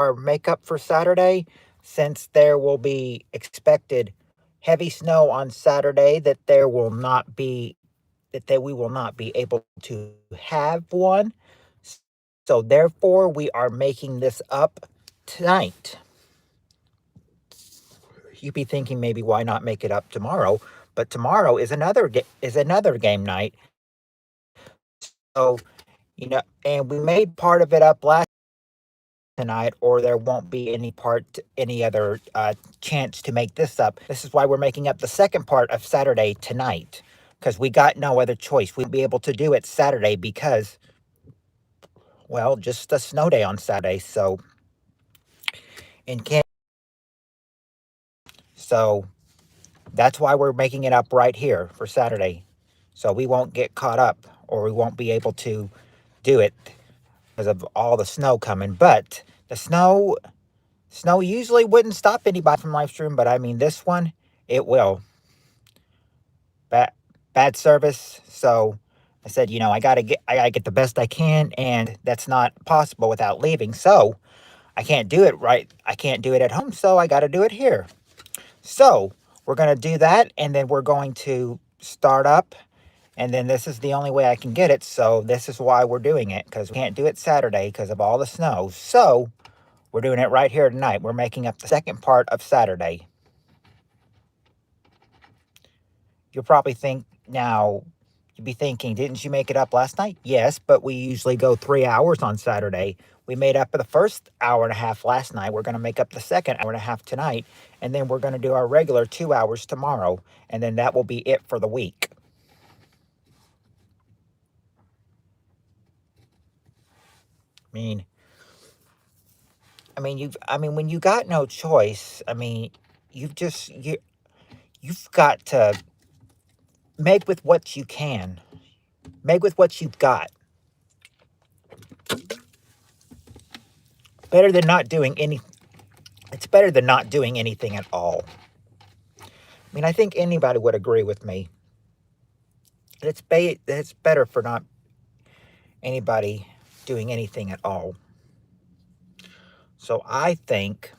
our makeup for Saturday, since there will be expected heavy snow on Saturday, we will not be able to have one. So therefore, we are making this up tonight. You'd be thinking maybe why not make it up tomorrow? But tomorrow is another game night. So and we made part of it up last tonight, or there won't be any other chance to make this up. This is why we're making up the second part of Saturday tonight, because we got no other choice. We won't be able to do it Saturday because, well, just a snow day on Saturday. So in Can so that's why we're making it up right here for Saturday. So we won't get caught up, or we won't be able to do it because of all the snow coming. But the snow usually wouldn't stop anybody from live stream, but I mean this one, it will. Bad service. So I said, I gotta get the best I can, and that's not possible without leaving. So I can't do it right. I can't do it at home, so I gotta do it here. So we're gonna do that, and then we're going to start up. And then this is the only way I can get it. So this is why we're doing it, because we can't do it Saturday because of all the snow. So we're doing it right here tonight. We're making up the second part of Saturday. You'll probably think now, you'd be thinking, didn't you make it up last night? Yes, but we usually go 3 hours on Saturday. We made up the first hour and a half last night. We're going to make up the second hour and a half tonight. And then we're going to do our regular 2 hours tomorrow. And then that will be it for the week. When you got no choice, you've got to make with what you can. Make with what you've got. Better than not doing any. It's better than not doing anything at all. I think anybody would agree with me. It's better for not anybody doing anything at all. So I think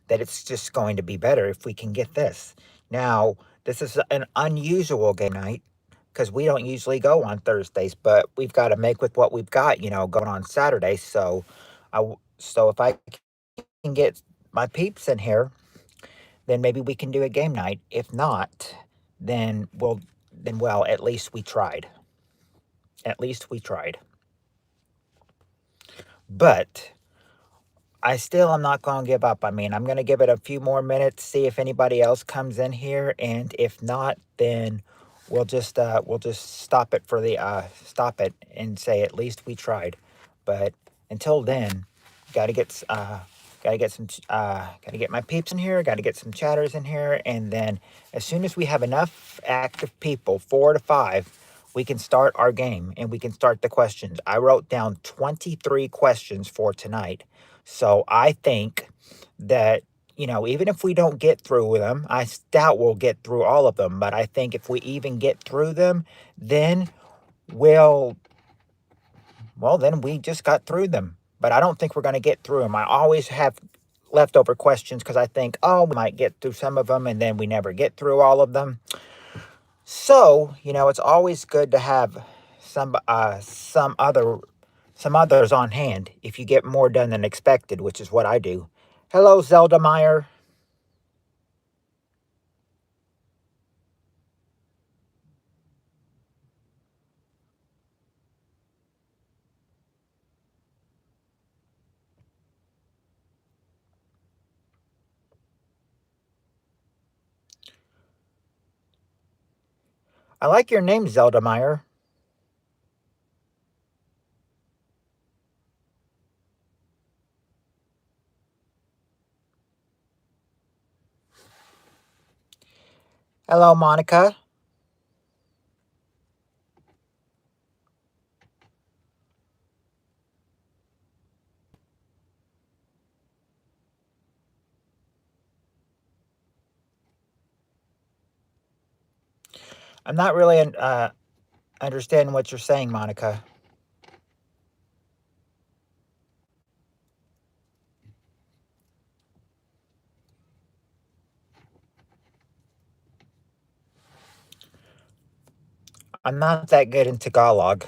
that it's just going to be better if we can get this. Now, this is an unusual game night because we don't usually go on Thursdays, but we've got to make with what we've got, going on Saturday. So if I can get my peeps in here, then maybe we can do a game night. If not, then well, at least we tried. At least we tried. But I still am not going to give up. I'm going to give it a few more minutes, see if anybody else comes in here, and if not, then we'll just stop it and say at least we tried. But until then, got to get my peeps in here, got to get some chatters in here, and then as soon as we have enough active people, 4 to 5, we can start our game and we can start the questions. I wrote down 23 questions for tonight. So I think that, even if we don't get through with them, I doubt we'll get through all of them. But I think if we even get through them, then then we just got through them. But I don't think we're going to get through them. I always have leftover questions because I think, we might get through some of them, and then we never get through all of them. So, it's always good to have some others on hand if you get more done than expected, which is what I do. Hello, Zelda Meyer. I like your name, Zelda Meyer. Hello, Monica. I'm not really understanding what you're saying, Monica. I'm not that good in Tagalog.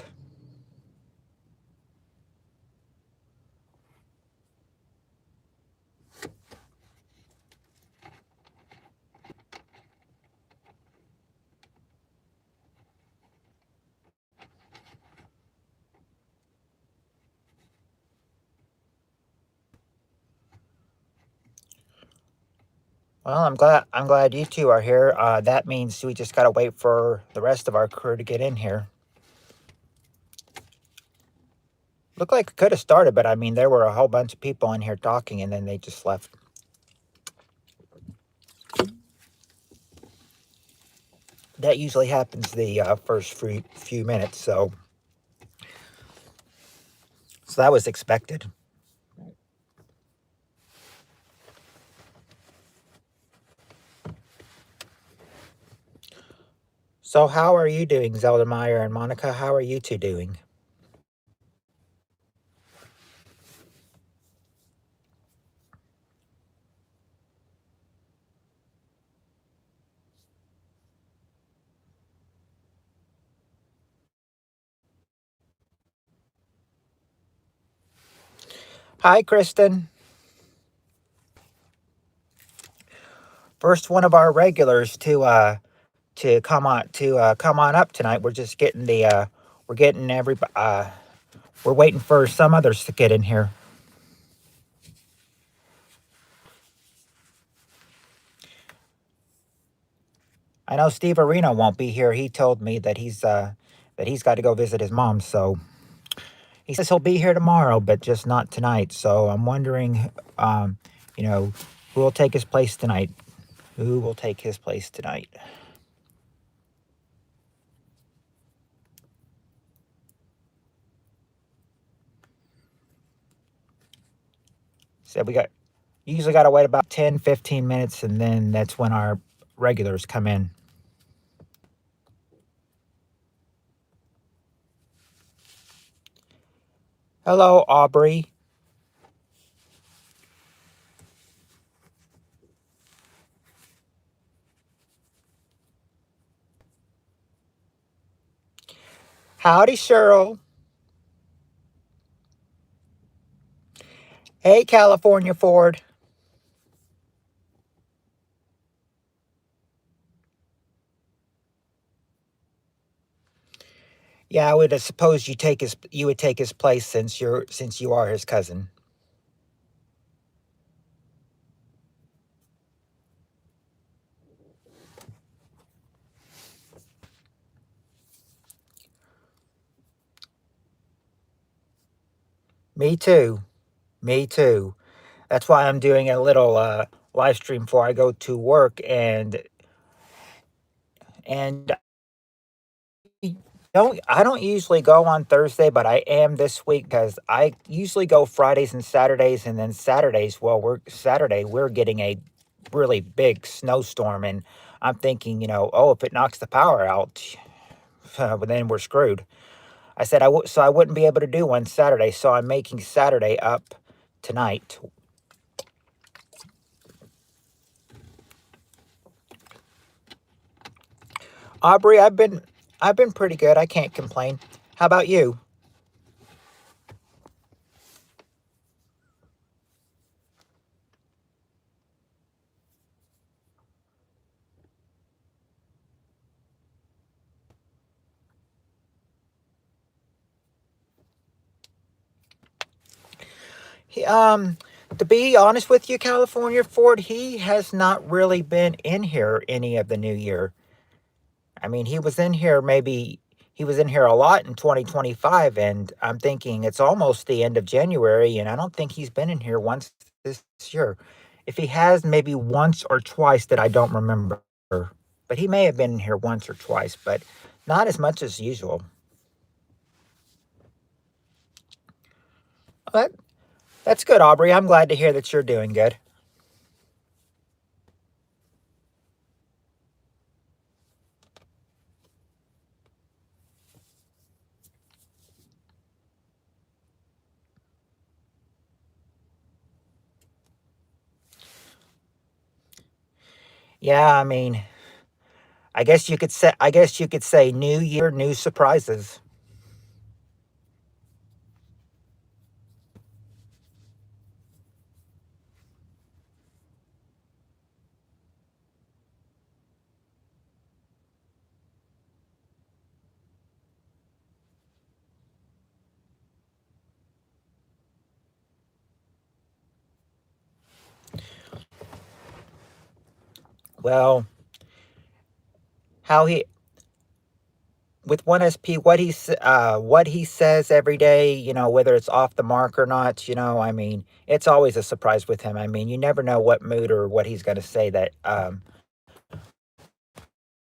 Well, I'm glad you two are here. That means we just gotta wait for the rest of our crew to get in here. Looked like it could have started, but I mean, there were a whole bunch of people in here talking, and then they just left. That usually happens the first few minutes, so that was expected. So how are you doing, Zelda Meyer and Monica? How are you two doing? Hi, Kristen. First one of our regulars to come on up tonight. We're just getting the we're getting everybody. We're waiting for some others to get in here. I know Steve Areno won't be here. He told me that he's got to go visit his mom. So he says he'll be here tomorrow, but just not tonight. So I'm wondering, um, you know, who will take his place tonight? Who will take his place tonight? So we got usually got to wait about 10, 15 minutes, and then that's when our regulars come in. Hello, Aubrey. Howdy, Cheryl. Hey, California Ford. Yeah, I would have supposed you would take his place since you are his cousin. Me too. Me too. That's why I'm doing a little live stream before I go to work, and I don't usually go on Thursday, but I am this week because I usually go Fridays and Saturdays, and then Saturdays. Well, we're getting a really big snowstorm, and I'm thinking, oh, if it knocks the power out, well, then we're screwed. I said so I wouldn't be able to do one Saturday, so I'm making Saturday up tonight. Aubrey, I've been pretty good. I can't complain. How about you? He, to be honest with you, California Ford, he has not really been in here any of the new year. I mean, he was in here a lot in 2025, and I'm thinking it's almost the end of January, and I don't think he's been in here once this year. If he has, maybe once or twice that I don't remember. But he may have been in here once or twice, but not as much as usual. But that's good, Aubrey. I'm glad to hear that you're doing good. Yeah, I mean, I guess you could say new year, new surprises. Well, how he with 1SP, what he says every day, whether it's off the mark or not, I mean, it's always a surprise with him. I mean, you never know what mood or what he's going to say that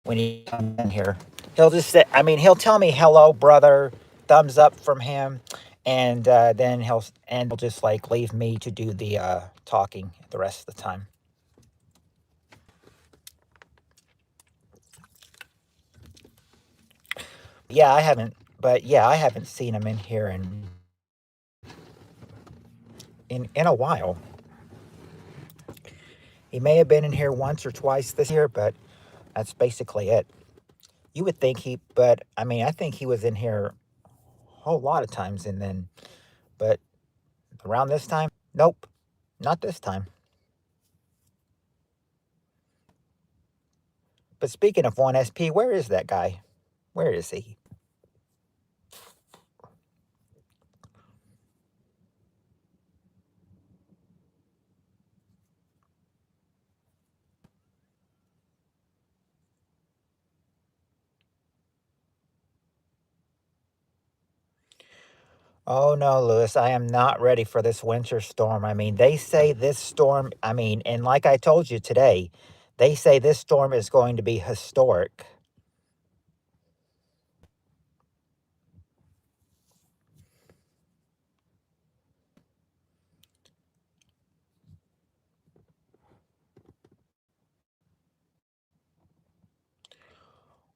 when he comes in here. He'll just say, I mean, he'll tell me hello, brother, thumbs up from him, and then he'll just like leave me to do the talking the rest of the time. Yeah, I haven't seen him in here in a while. He may have been in here once or twice this year, but that's basically it. You would think but I mean, I think he was in here a whole lot of times, but around this time, nope, not this time. But speaking of 1SP, where is that guy? Where is he? Oh no, Lewis, I am not ready for this winter storm. I mean, they say this storm, I mean, and like I told you today, they say this storm is going to be historic.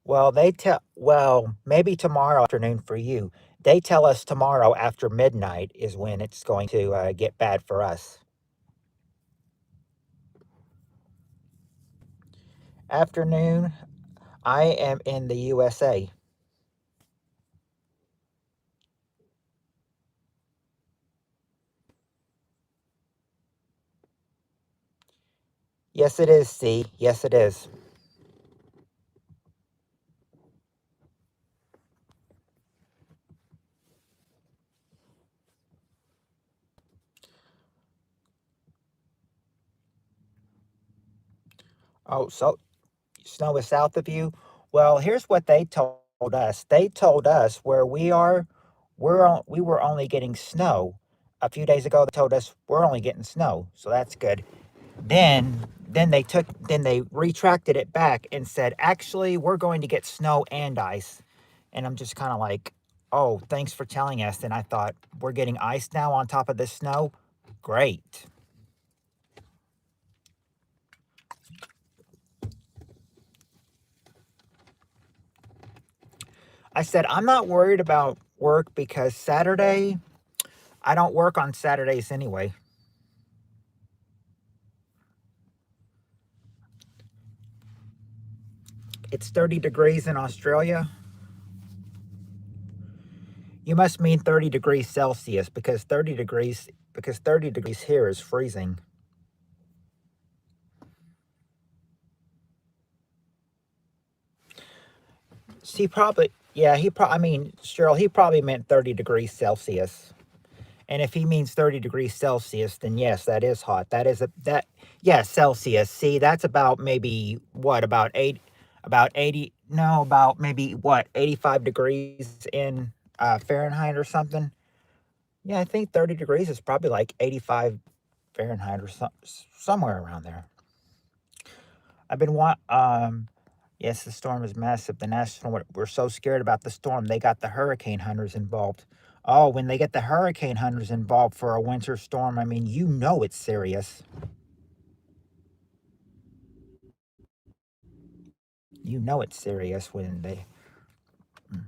Well, maybe tomorrow afternoon for you. They tell us tomorrow after midnight is when it's going to get bad for us. Afternoon, I am in the USA. Yes, it is, C. Yes, it is. Oh, so snow is south of you? Well, here's what they told us. They told us where we are, we were only getting snow. A few days ago, they told us we're only getting snow, so that's good. Then they retracted it back and said, actually, we're going to get snow and ice. And I'm just kind of like, oh, thanks for telling us. And I thought, we're getting ice now on top of this snow? Great. I said, I'm not worried about work because Saturday, I don't work on Saturdays anyway. It's 30 degrees in Australia. You must mean 30 degrees Celsius because 30 degrees here is freezing. He probably, yeah, I mean, Cheryl, he probably meant 30 degrees Celsius. And if he means 30 degrees Celsius, then yes, that is hot. Yeah, Celsius. See, that's about maybe what, about 80, no, about maybe what, 85 degrees in Fahrenheit or something. Yeah, I think 30 degrees is probably like 85 Fahrenheit or somewhere around there. I've been yes, the storm is massive. We're so scared about the storm. They got the hurricane hunters involved. Oh, when they get the hurricane hunters involved for a winter storm, I mean, it's serious. It's serious when they. Mm.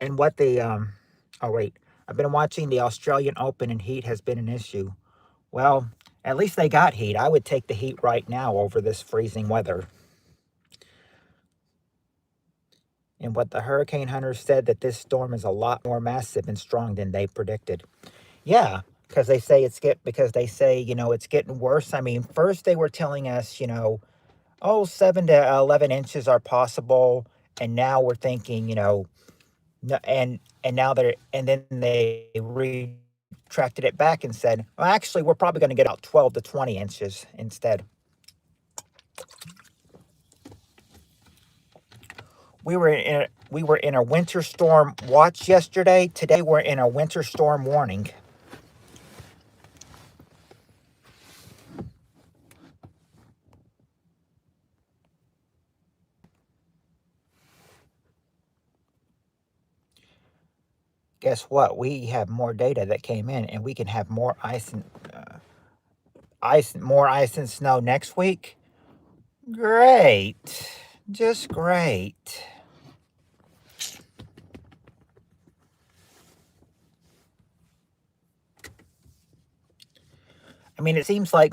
And what the oh wait, I've been watching the Australian Open and heat has been an issue. Well, at least they got heat. I would take the heat right now over this freezing weather. And what the hurricane hunters said that this storm is a lot more massive and strong than they predicted. Yeah, because they say because they say, it's getting worse. I mean, first they were telling us, oh, 7 to 11 inches are possible, and now we're thinking, and now and then they retracted it back and said, well, actually, we're probably going to get out 12 to 20 inches instead. We were in a winter storm watch yesterday. Today we're in a winter storm warning. Guess what? We have more data that came in, and we can have more more ice and snow next week. Great, just great. I mean, it seems like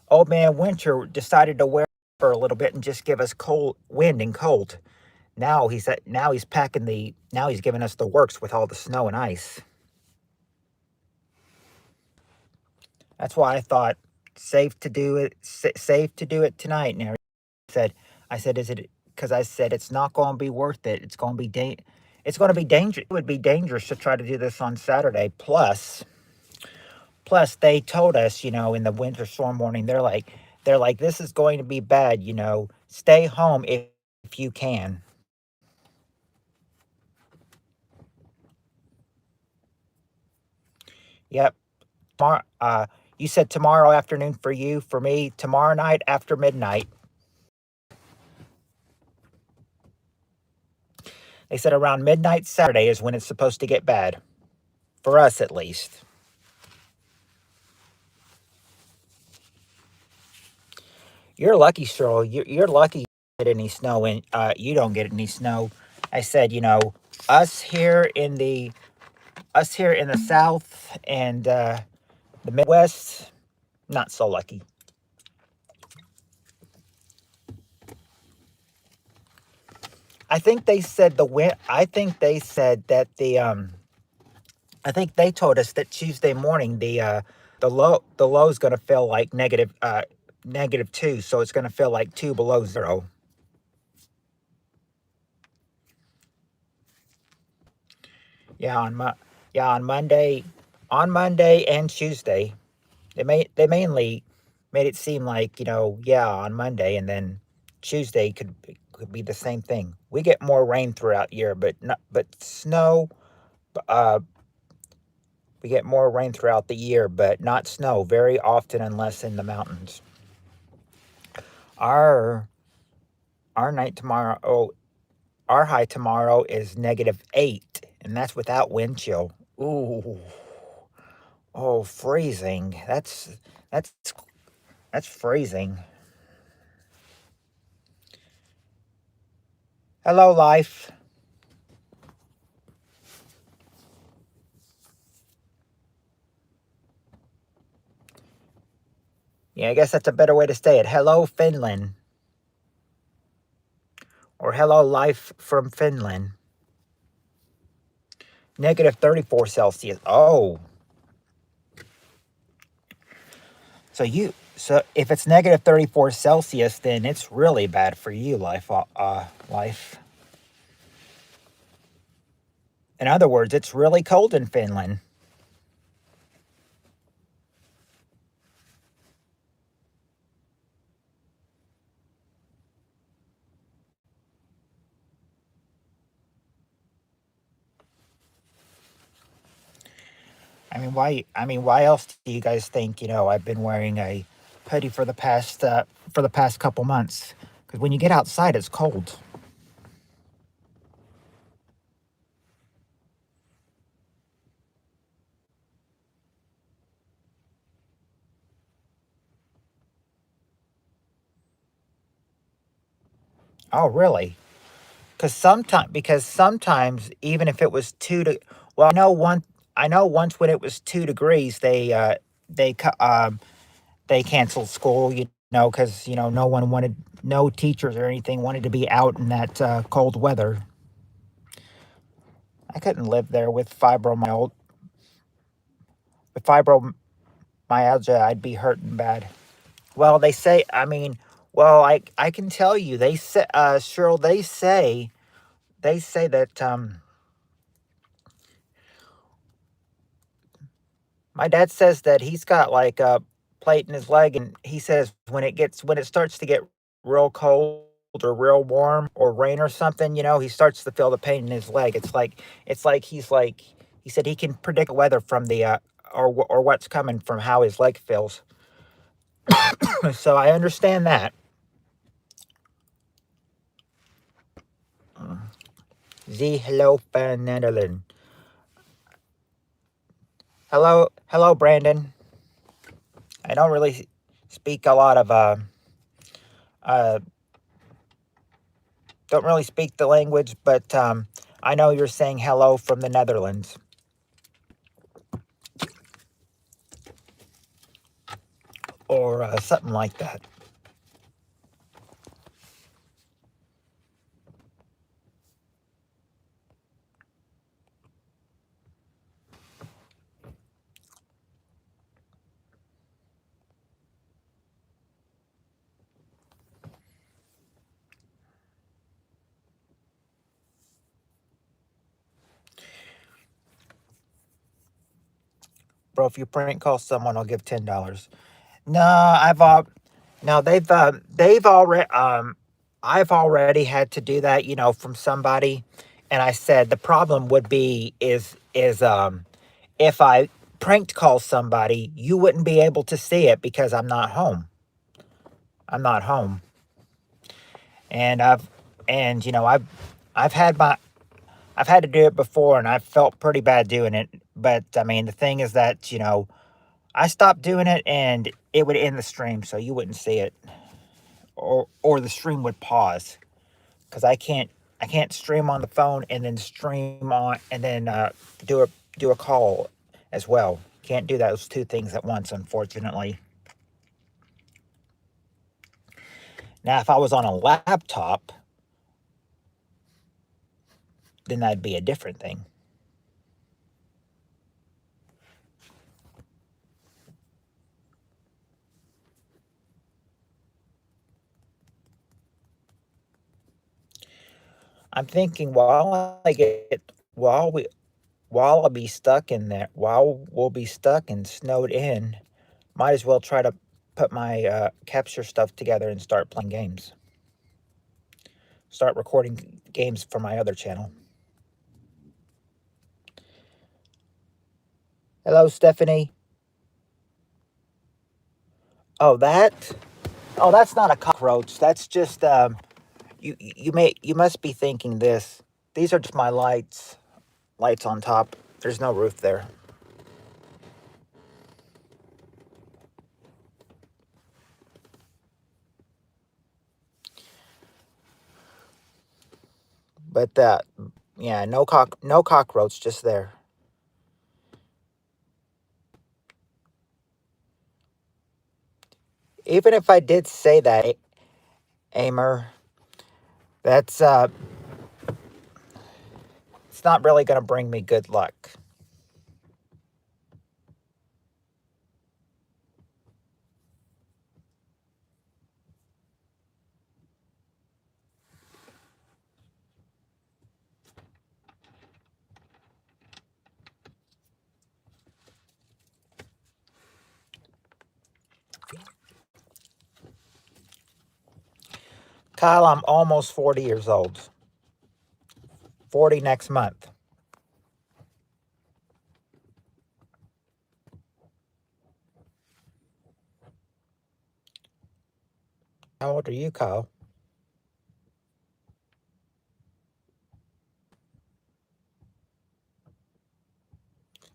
old man Winter decided to wear for a little bit and just give us cold wind and cold. Now he's giving us the works with all the snow and ice. That's why I thought safe to do it. Safe to do it tonight. And said, I said, is it? Because I said it's not going to be worth it. It's going to be It's going to be dangerous. It would be dangerous to try to do this on Saturday. Plus, they told us, in the winter storm warning, they're like, this is going to be bad. Stay home if you can. Yep. You said tomorrow afternoon for you. For me, tomorrow night after midnight. They said around midnight Saturday is when it's supposed to get bad. For us, at least. You're lucky, Cheryl. You're lucky you don't get any snow, and you don't get any snow. I said, us here in the South and the Midwest, not so lucky. I think they said the wind. I think they said that I think they told us that Tuesday morning the low is going to feel like -2, so it's going to feel like 2 below 0. Yeah, on Monday and Tuesday, they mainly made it seem like on Monday, and then Tuesday could be the same thing. We get more rain throughout the year, but snow. Uh, we get more rain throughout the year, but not snow very often unless in the mountains. Our our night tomorrow. Oh, our high tomorrow is -8, and that's without wind chill. Ooh, oh, freezing. That's that's freezing. Hello, life. Yeah, I guess that's a better way to say it. Hello, Finland. Or hello, life from Finland. -34 Celsius. Oh. So if it's -34 Celsius, then it's really bad for you, life. In other words, it's really cold in Finland. Why else do you guys think, I've been wearing a hoodie for the past couple months? Because when you get outside, it's cold. Oh, really? Because sometimes even if it was well, I know once when it was 2 degrees, they canceled school. because no one wanted, no teachers or anything wanted to be out in that cold weather. I couldn't live there with fibromyalgia. I'd be hurting bad. Well, they say. Well, I can tell you. They say, Cheryl. They say that my dad says that he's got like a plate in his leg, and he says when it starts to get real cold or real warm or rain or something, he starts to feel the pain in his leg. It's like he said he can predict the weather from the or what's coming from how his leg feels. So I understand that. Z hello Netherlands. Hello Brandon. I don't really speak a lot of uh don't really speak the language, but I know you're saying hello from the Netherlands or something like that. Bro, if you prank call someone, I'll give $10. No, no, they've already I've already had to do that, from somebody, and I said the problem would be is if I pranked call somebody, you wouldn't be able to see it because I'm not home. I'm not home, and I've had my I've had to do it before, and I've felt pretty bad doing it. But I mean, the thing is that I stopped doing it, and it would end the stream, so you wouldn't see it, or the stream would pause because I can't stream on the phone and then stream on and then do a call as well. Can't do those two things at once, unfortunately. Now, if I was on a laptop, then that'd be a different thing. I'm thinking while I'll be stuck in there, while we'll be stuck and snowed in, might as well try to put my capture stuff together and start playing games. Start recording games for my other channel. Hello, Stephanie. Oh, that's not a cockroach. That's just you must be thinking this. These are just my lights on top. There's no roof there. But yeah, no cockroach, just there. Even if I did say that, Amer, that's it's not really going to bring me good luck. Kyle, I'm almost 40 years old. 40 next month. How old are you, Kyle?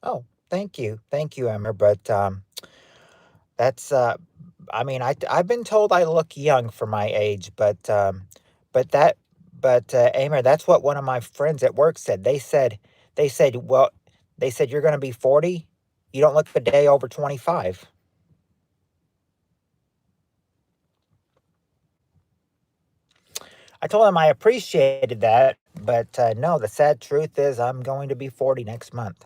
Oh, thank you, Emmer. But that's I mean, I've been told I look young for my age, but that, Amer, that's what one of my friends at work said. They said, well, they said you're going to be 40. You don't look a day over 25. I told him I appreciated that, but no, the sad truth is I'm going to be 40 next month.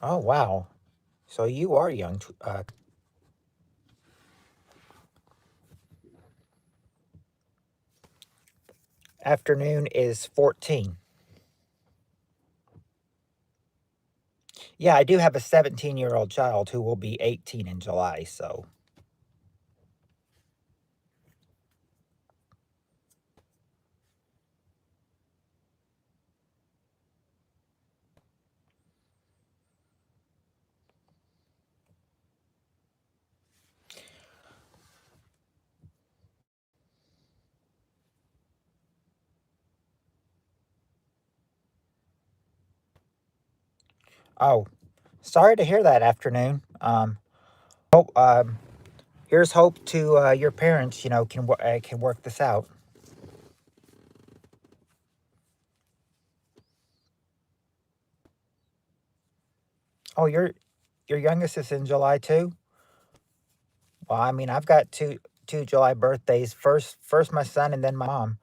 Oh, wow. So you are young. Afternoon is 14. Yeah, I do have a 17-year-old child who will be 18 in July, so. Oh, sorry to hear that, Afternoon. Hope, here's hope to your parents, can work this out. Oh, your youngest is in July too? Well, I mean, I've got two July birthdays. First my son and then my mom.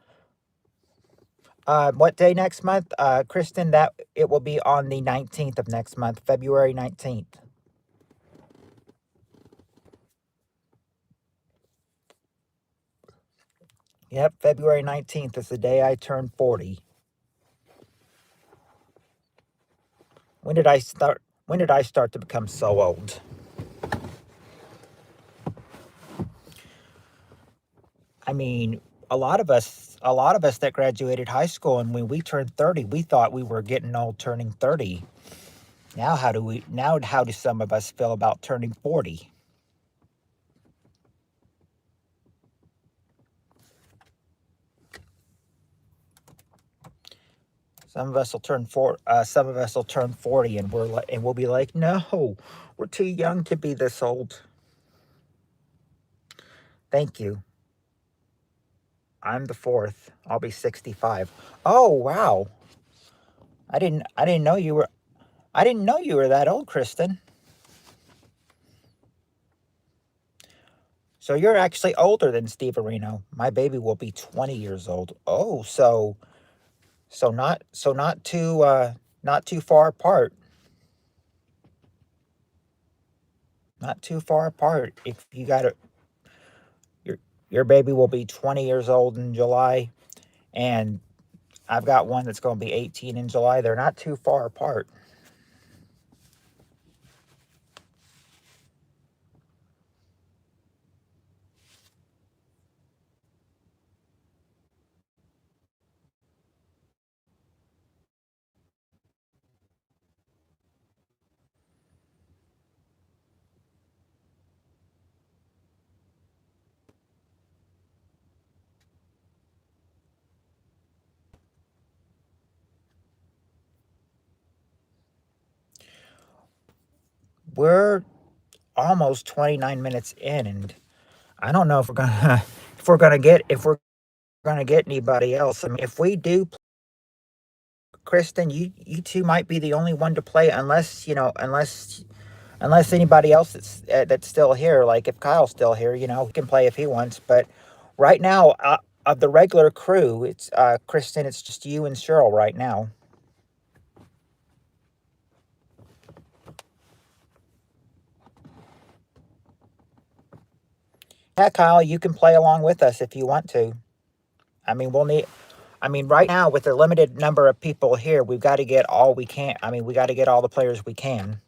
What day next month? Kristen, that it will be on the 19th of next month, February 19th. Yep, February 19th is the day I turned 40. When did I start to become so old? I mean, a lot of us that graduated high school and when we turned 30, we thought we were getting old turning 30. How do some of us feel about turning 40? Some of us will turn 40 and we'll be like, "No, we're too young to be this old." Thank you. I'm the fourth. I'll be 65. Oh, wow. I didn't know you were that old, Kristen. So you're actually older than Steve Areno. My baby will be 20 years old. Oh, not too far apart. Not too far apart. If you got it, your your baby will be 20 years old in July, and I've got one that's going to be 18 in July. They're not too far apart. We're almost 29 minutes in, and I don't know if we're gonna if we're gonna get anybody else. I mean, if we do, Kristen, you two might be the only one to play, unless unless anybody else that's still here. Like if Kyle's still here, he can play if he wants. But right now, of the regular crew, it's Kristen. It's just you and Cheryl right now. Yeah, Kyle, you can play along with us if you want to. I mean, we'll need. I mean, right now with the limited number of people here, we've got to get all we can. I mean, we got to get all the players we can.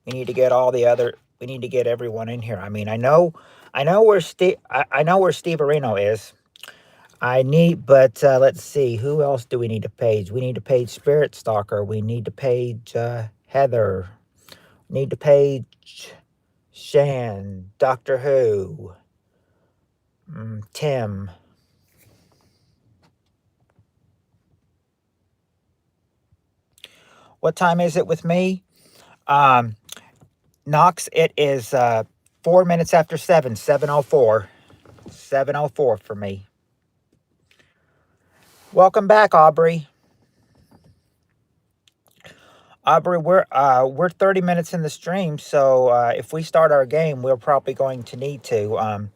We need to get all the other. We need to get everyone in here. I mean, I know where I know where Steve Areno is. But let's see, who else do we need to page? We need to page Spirit Stalker. We need to page Heather. Need to page Shan, Doctor Who, Tim. What time is it with me? Um, Knox, it is 4 minutes after 7, 7:04. 7:04 for me. Welcome back, Aubrey. Aubrey, we're 30 minutes in the stream, so if we start our game, we're probably going to need to.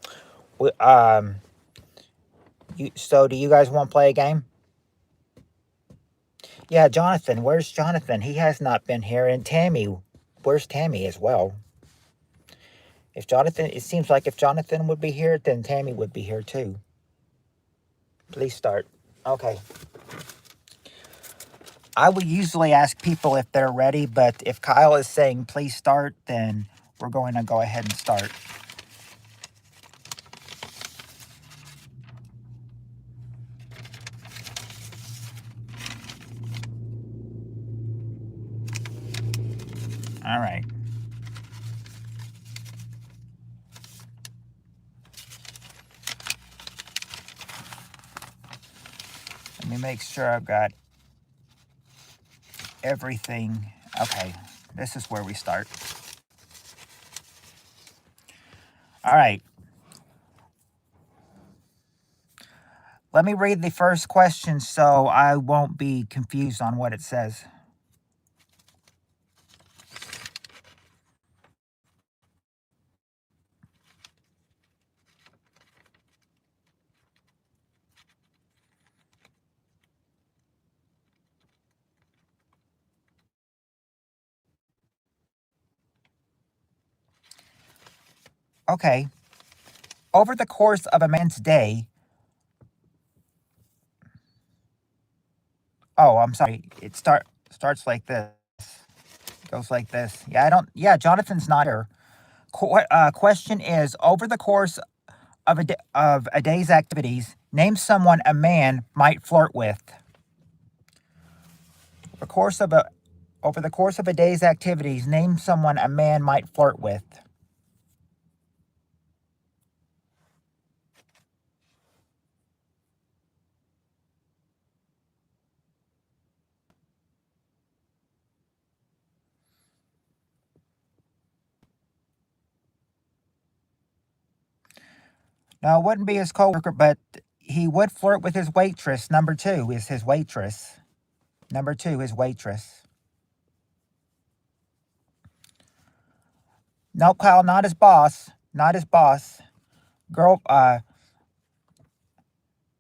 We, so do you guys want to play a game? Yeah, Jonathan. Where's Jonathan? He has not been here. And Tammy, where's Tammy as well? If Jonathan, it seems like if Jonathan would be here, then Tammy would be here too. Please start. Okay. I would usually ask people if they're ready, but if Kyle is saying please start, then we're going to go ahead and start. All right. Let me make sure I've got everything. Okay, this is where we start. All right. Let me read the first question so I won't be confused on what it says. Okay. Over the course of a man's day. Oh, I'm sorry. It starts like this. Goes like this. Yeah, I don't. Yeah, Jonathan's not here. Question is: over the course of a day's activities, name someone a man might flirt with. The course of a Over the course of a day's activities, name someone a man might flirt with. Now, it wouldn't be his coworker, but he would flirt with his waitress. Number two is his waitress. Number two, his waitress. No, Kyle, not his boss. Not his boss. Girl,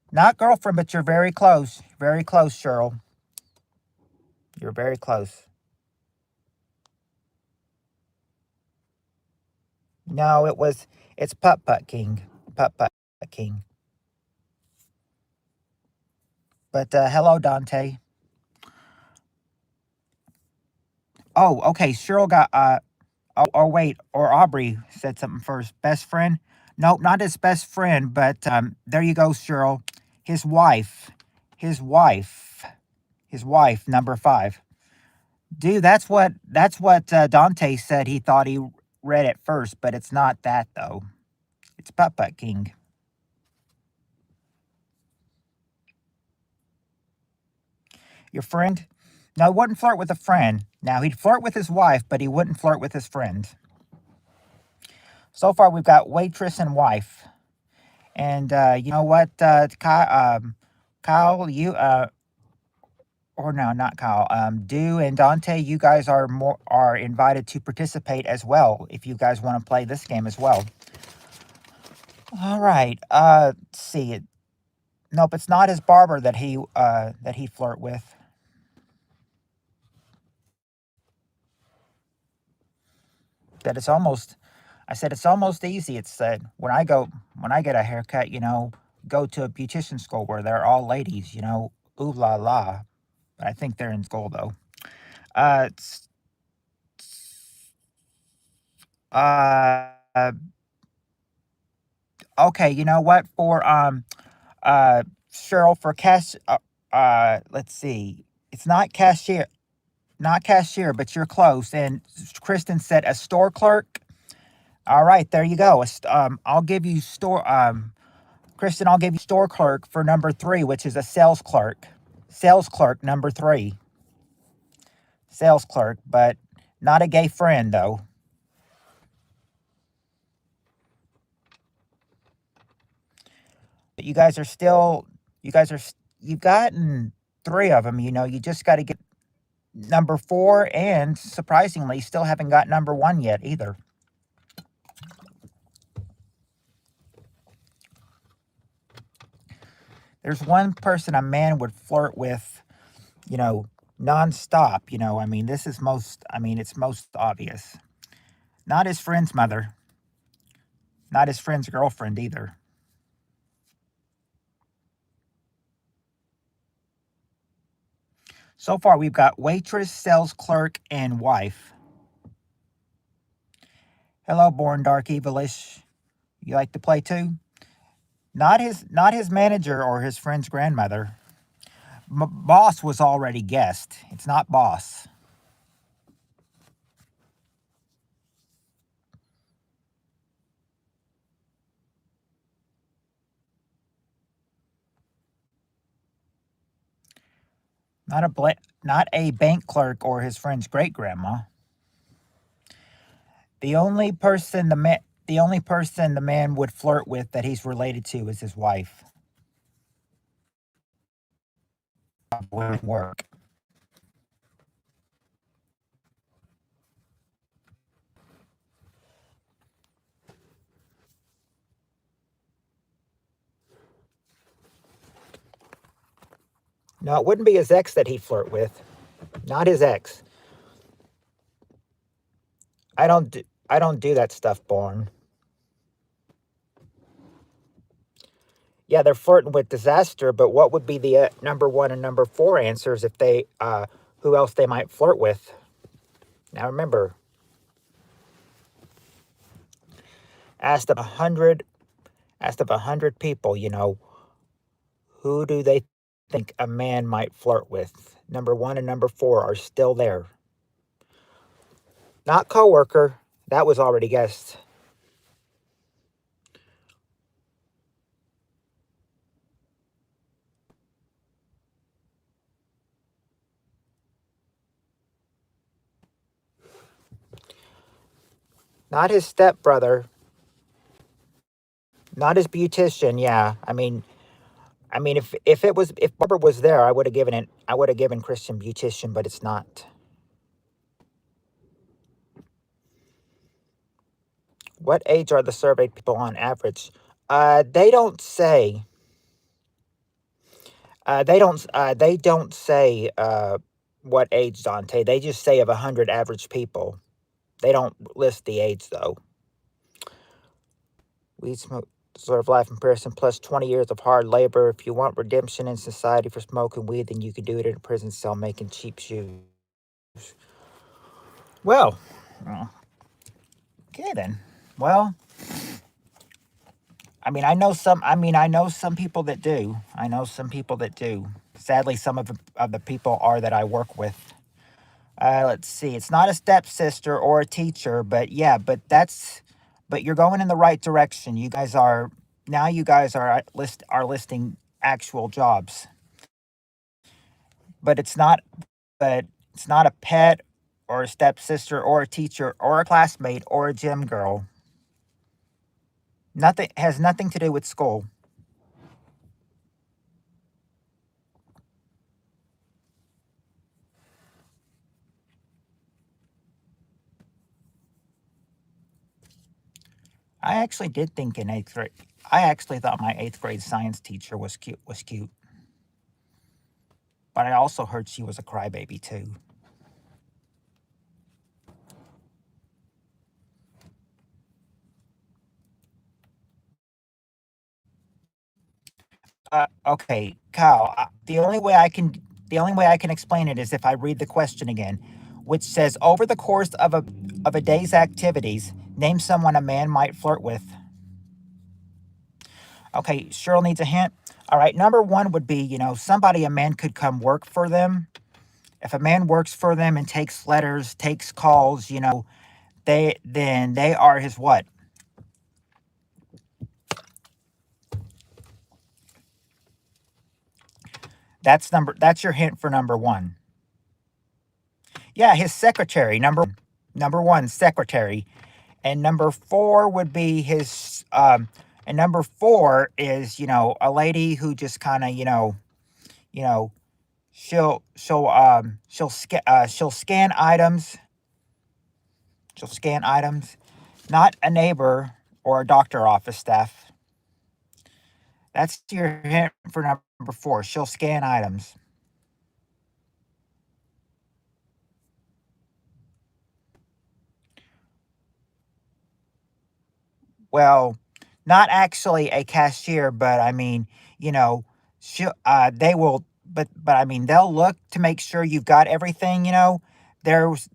not girlfriend, but you're very close. Very close, Cheryl. You're very close. No, it's Putt Putt King. Putt Putt King. But hello, Dante. Oh, okay. Cheryl got wait, or Aubrey said something first. Best friend? Nope, not his best friend, but there you go, Cheryl. His wife. His wife. His wife, number 5. Dude, that's what Dante said he thought he read at first, but it's not that though. It's Putt Putt King. Your friend? No, he wouldn't flirt with a friend. Now he'd flirt with his wife, but he wouldn't flirt with his friend. So far, we've got waitress and wife. And you know what, Kyle, you or no, not Kyle. Do and Dante, you guys are invited to participate as well if you guys want to play this game as well. All right. Let's see. Nope, it's not his barber that he flirt with. That it's almost. I said it's almost easy. It said when I get a haircut, go to a beautician school where they're all ladies. Ooh la la. But I think they're in school though. It's, uh, okay. You know what? For Cheryl, for cash. Let's see. It's not cashier. Not cashier, but you're close. And Kristen said a store clerk. All right, there you go. I'll give you Kristen, I'll give you store clerk for number 3, which is a sales clerk. Sales clerk number 3. Sales clerk, but not a gay friend though. But you guys are you've gotten 3 of them, you just got to get number 4, and surprisingly, still haven't got number 1 yet either. There's one person a man would flirt with, nonstop. I mean, it's most obvious. Not his friend's mother, not his friend's girlfriend either. So far, we've got waitress, sales clerk, and wife. Hello, born dark evilish. You like to play too? Not his manager or his friend's grandmother. Boss was already guessed. It's not boss. Not a bank clerk or his friend's great grandma. The only person the man would flirt with that he's related to is his wife. Women work. No, it wouldn't be his ex that he'd flirt with. Not his ex. I don't do that stuff, Born. Yeah, they're flirting with disaster, but what would be the number 1 and number 4 answers if they who else they might flirt with? Now remember, asked of 100 people, who do they think a man might flirt with? Number 1 and number 4 are still there. Not coworker. That was already guessed. Not his stepbrother. Not his beautician. Yeah, if Barbara was there, I would have given it. I would have given Christian beautician, but it's not. What age are the surveyed people on average? They don't say. They don't say what age, Dante. They just say of 100 average people. They don't list the age though. Weed smoke deserve life in prison plus 20 years of hard labor. If you want redemption in society for smoking weed, then you can do it in a prison cell making cheap shoes. Well, okay then. Well, I know some people that do. I know some people that do. Sadly, some of the people are that I work with. Let's see. It's not a stepsister or a teacher, but yeah, but you're going in the right direction. You guys are listing actual jobs, but it's not. But it's not a pet or a stepsister or a teacher or a classmate or a gym girl. Nothing has nothing to do with school. I actually did think in eighth grade. I actually thought my eighth grade science teacher was cute. But I also heard she was a crybaby too. Okay, Kyle. The only way I can explain it is if I read the question again, which says, over the course of a day's activities, name someone a man might flirt with. Okay, Cheryl needs a hint. All right, number 1 would be, somebody a man could come work for them. If a man works for them and takes letters, takes calls, they are his what? That's your hint for number 1. Yeah, his secretary, number 1, secretary. And number 4 would be and number 4 is, a lady who just kind of, you know, she'll scan items. She'll scan items, not a neighbor or a doctor office staff. That's your hint for number 4. She'll scan items. Well, not actually a cashier, but I mean, you know, they will, but I mean, they'll look to make sure you've got everything. There's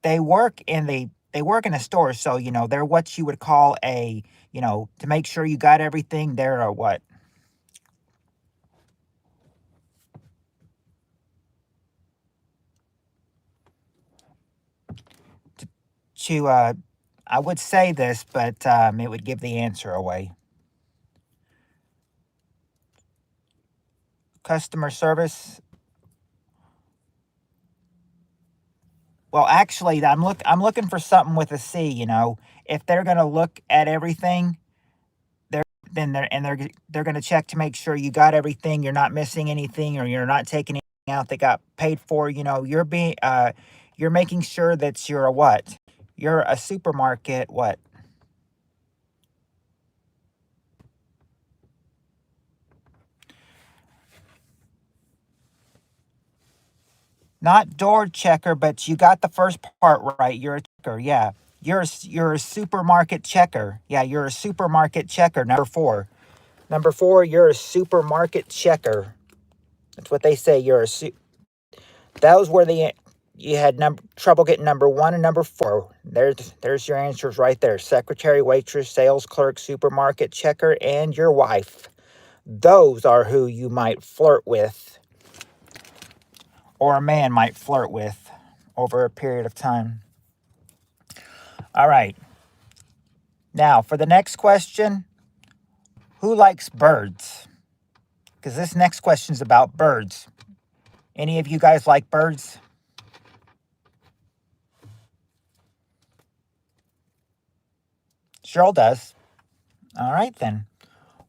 they work in the they work in a store, so they're what you would call a to make sure you got everything. They're a what to I would say this, but it would give the answer away. Customer service. Well, actually, I'm looking for something with a C. If they're gonna look at everything, they're then they're gonna check to make sure you got everything, you're not missing anything, or you're not taking anything out that got paid for. You're making sure that you're a what? You're a supermarket what? Not door checker, but you got the first part right. You're a checker, yeah. You're a supermarket checker. Yeah, you're a supermarket checker. Number 4. Number 4, you're a supermarket checker. That's what they say. That was where you had trouble getting number 1 and number 4. There's your answers right there. Secretary, waitress, sales clerk, supermarket checker, and your wife. Those are who you might flirt with, or a man might flirt with over a period of time. All right. Now, for the next question, who likes birds? Because this next question is about birds. Any of you guys like birds? Cheryl does. All right, then.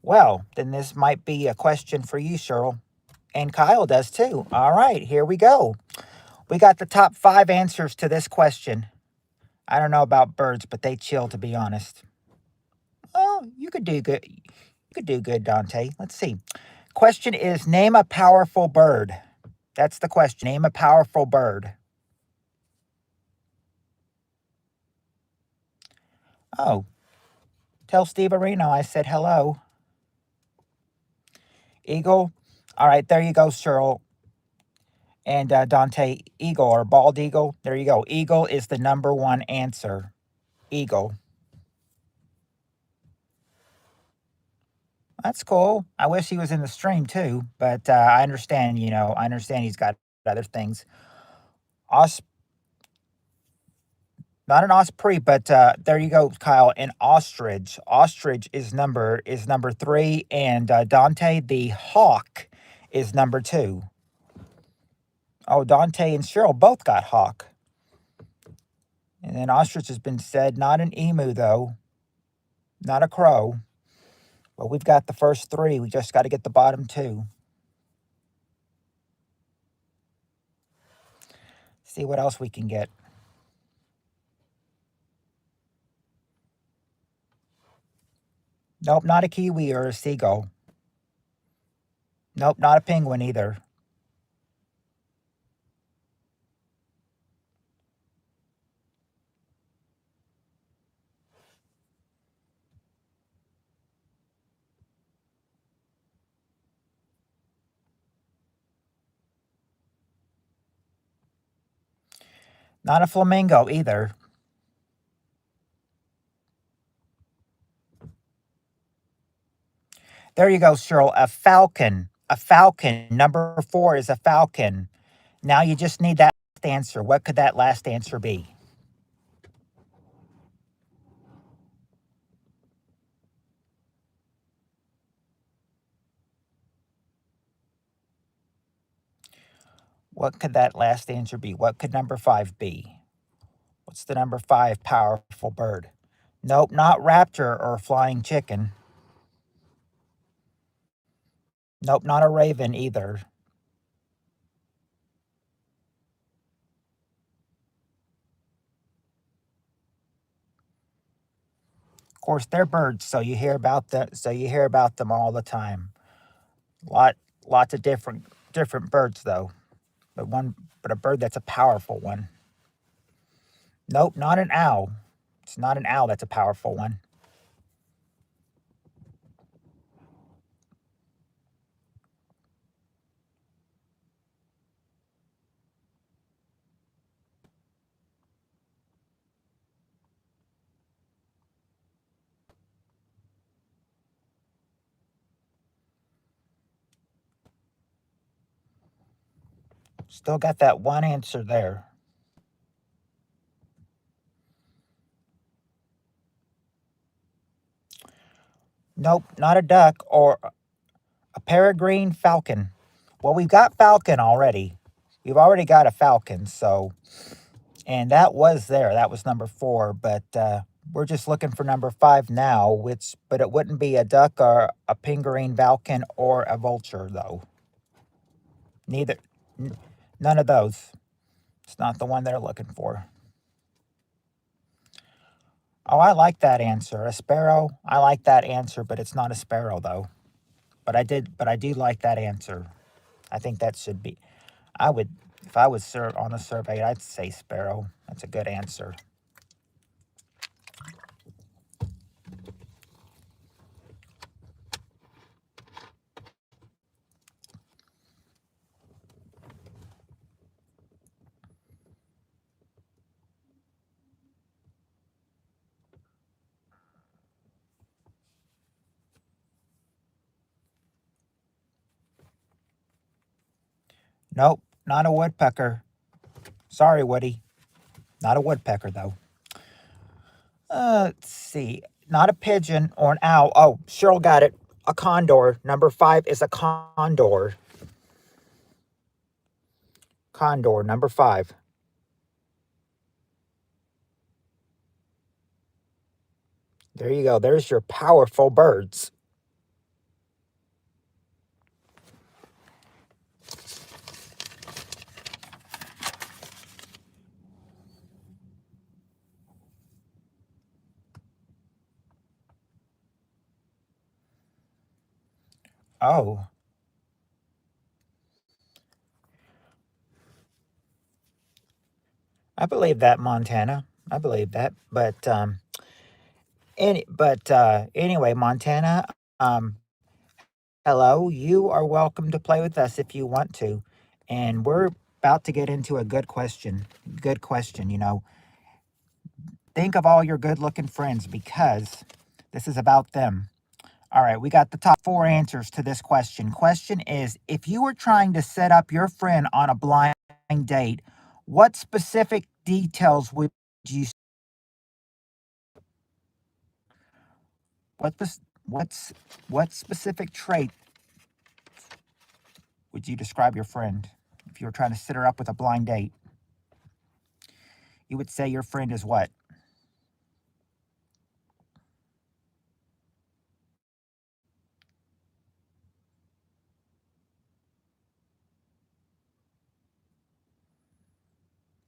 Well, then this might be a question for you, Cheryl. And Kyle does too. All right, here we go. We got the top 5 answers to this question. I don't know about birds, but they chill, to be honest. Oh, you could do good. You could do good, Dante. Let's see. Question is, name a powerful bird. That's the question. Name a powerful bird. Oh, tell Steve Areno I said hello. Eagle. All right, there you go, Cheryl. And Dante, eagle or bald eagle. There you go. Eagle is the number 1 answer. Eagle. That's cool. I wish he was in the stream too, but I understand, I understand he's got other things. Os, not an osprey, but there you go, Kyle. An ostrich. Ostrich is number 3, and Dante the hawk is number 2. Oh, Dante and Cheryl both got hawk. And then ostrich has been said, not an emu though, not a crow. Well, we've got the first 3. We just got to get the bottom 2. See what else we can get. Nope, not a kiwi or a seagull. Nope, not a penguin either. Not a flamingo either. There you go, Cheryl. A falcon. A falcon. Number 4 is a falcon. Now you just need that last answer. What could that last answer be? What could that last answer be? What could number 5 be? What's the number 5 powerful bird? Nope, not raptor or flying chicken. Nope, not a raven either. course, they're birds, so you hear about them. So you hear about them all the time. Lot, lots of different birds though, but a bird that's a powerful one. Nope, not an owl. It's not an owl that's a powerful one. Still got that one answer there. Nope, not a duck or a peregrine falcon. Well, we've got falcon already. We've already got a falcon, so and that was there. That was number 4, but we're just looking for number 5 now, but it wouldn't be a duck or a peregrine falcon or a vulture though. Neither, none of those. It's not the one they're looking for. Oh, I like that answer. A sparrow. I like that answer, but it's not a sparrow though. But I do like that answer. I think that should be. I would, if I was on a survey, I'd say sparrow. That's a good answer. Nope, not a woodpecker. Sorry, Woody. Not a woodpecker, though. Let's see. Not a pigeon or an owl. Oh, Cheryl got it. A condor. Number 5 is a condor. Condor, number 5. There you go. There's your powerful birds. Oh, I believe that, Montana. I believe that. Anyway, Montana, um, hello. You are welcome to play with us if you want to. And we're about to get into a good question. Good question, Think of all your good looking friends because this is about them. All right, we got the top 4 answers to this question. Question is, if you were trying to set up your friend on a blind date, what specific details would you what spec- what's what specific trait would you describe your friend if you were trying to set her up with a blind date? You would say your friend is what?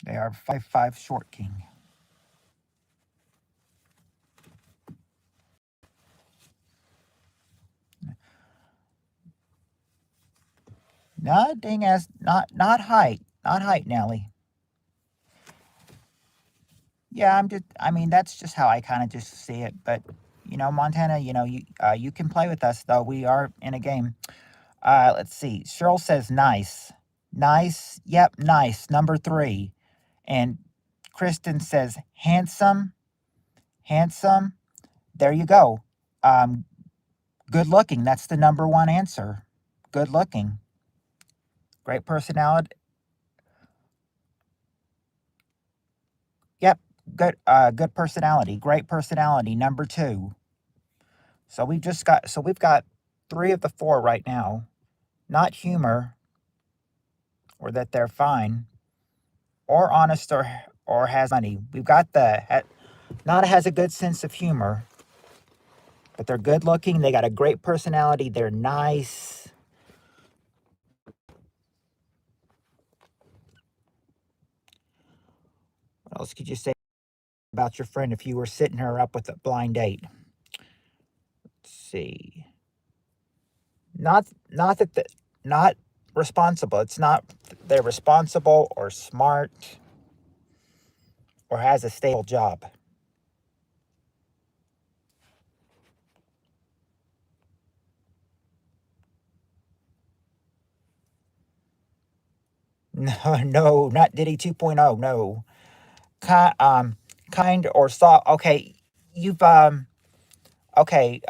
They are 5'5" short king. Nothing as not height. Not height, Nelly. Yeah, I mean that's just how I kind of just see it, but Montana, you can play with us though. We are in a game. Let's see. Cheryl says nice. Nice. Yep, nice. Number 3. And Kristen says handsome. Handsome. There you go. Um Good looking. That's the number 1 answer. Good looking. Great personality. Yep. Good personality. Great personality. Number 2. So we've got 3 of the 4 right now. Not humor or that they're fine or honest or has money. We've got not has a good sense of humor, but they're good looking. They got a great personality. They're nice. What else could you say about your friend if you were setting her up with a blind date? see. Not that not responsible. It's not they're responsible or smart or has a stable job. No, no, not Diddy 2.0. No. Kind or soft. Okay, you've okay,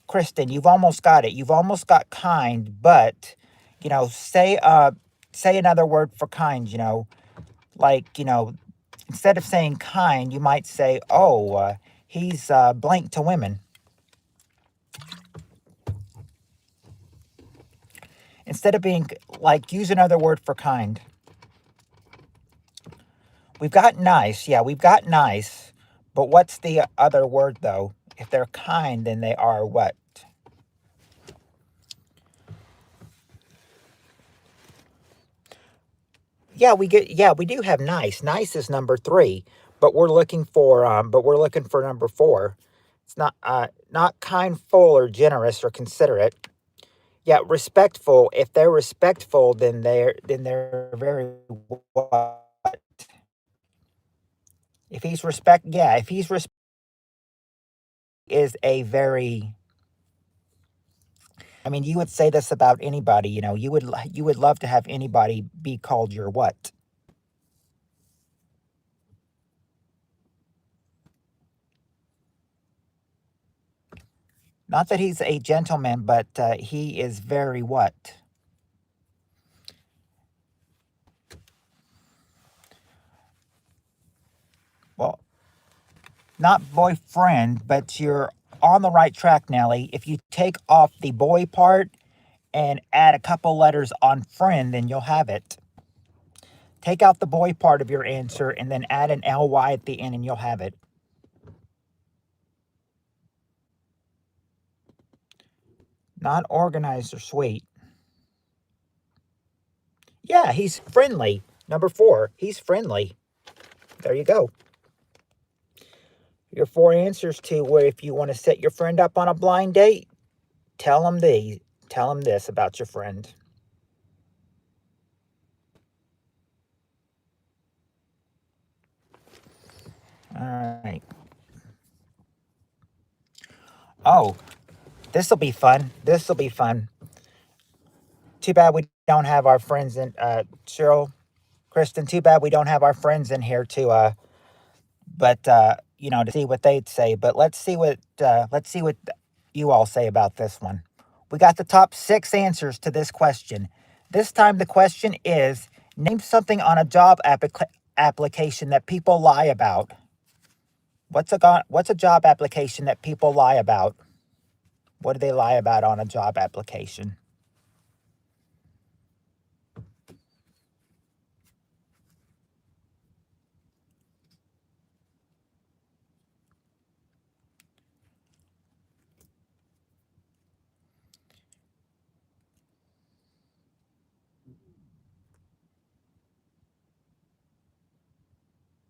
Kristen, you've almost got it. You've almost got kind, but say another word for kind, like, instead of saying kind, you might say, "Oh, he's blank to women." Instead of being like, use another word for kind. We've got nice. Yeah, we've got nice. But what's the other word though? If they're kind, then they are what? Yeah, we do have nice. Nice is number 3, but we're looking for number 4. It's not kind, full, or generous or considerate. Yeah, respectful. If they're respectful, then they're very what? If he's respect, yeah, if he's respect is a very. I mean, you would say this about anybody. You would love to have anybody be called your what? Not that he's a gentleman, but he is very what? Well, not boyfriend, but you're on the right track, Nelly. If you take off the boy part and add a couple letters on friend, then you'll have it. Take out the boy part of your answer and then add an ly at the end, and you'll have it. Not organized or sweet. Yeah, he's friendly. Number 4, he's friendly. There you go. Your 4 answers to where if you want to set your friend up on a blind date, tell him these. Tell him this about your friend. All right. Oh, this will be fun. This will be fun. Too bad we don't have our friends in Cheryl, Kristen. Too bad we don't have our friends in here but to see what they'd say. But let's see what you all say about this one. We got the top 6 answers to this question. This time the question is: name something on a job application that people lie about. What's a job application that people lie about? What do they lie about on a job application?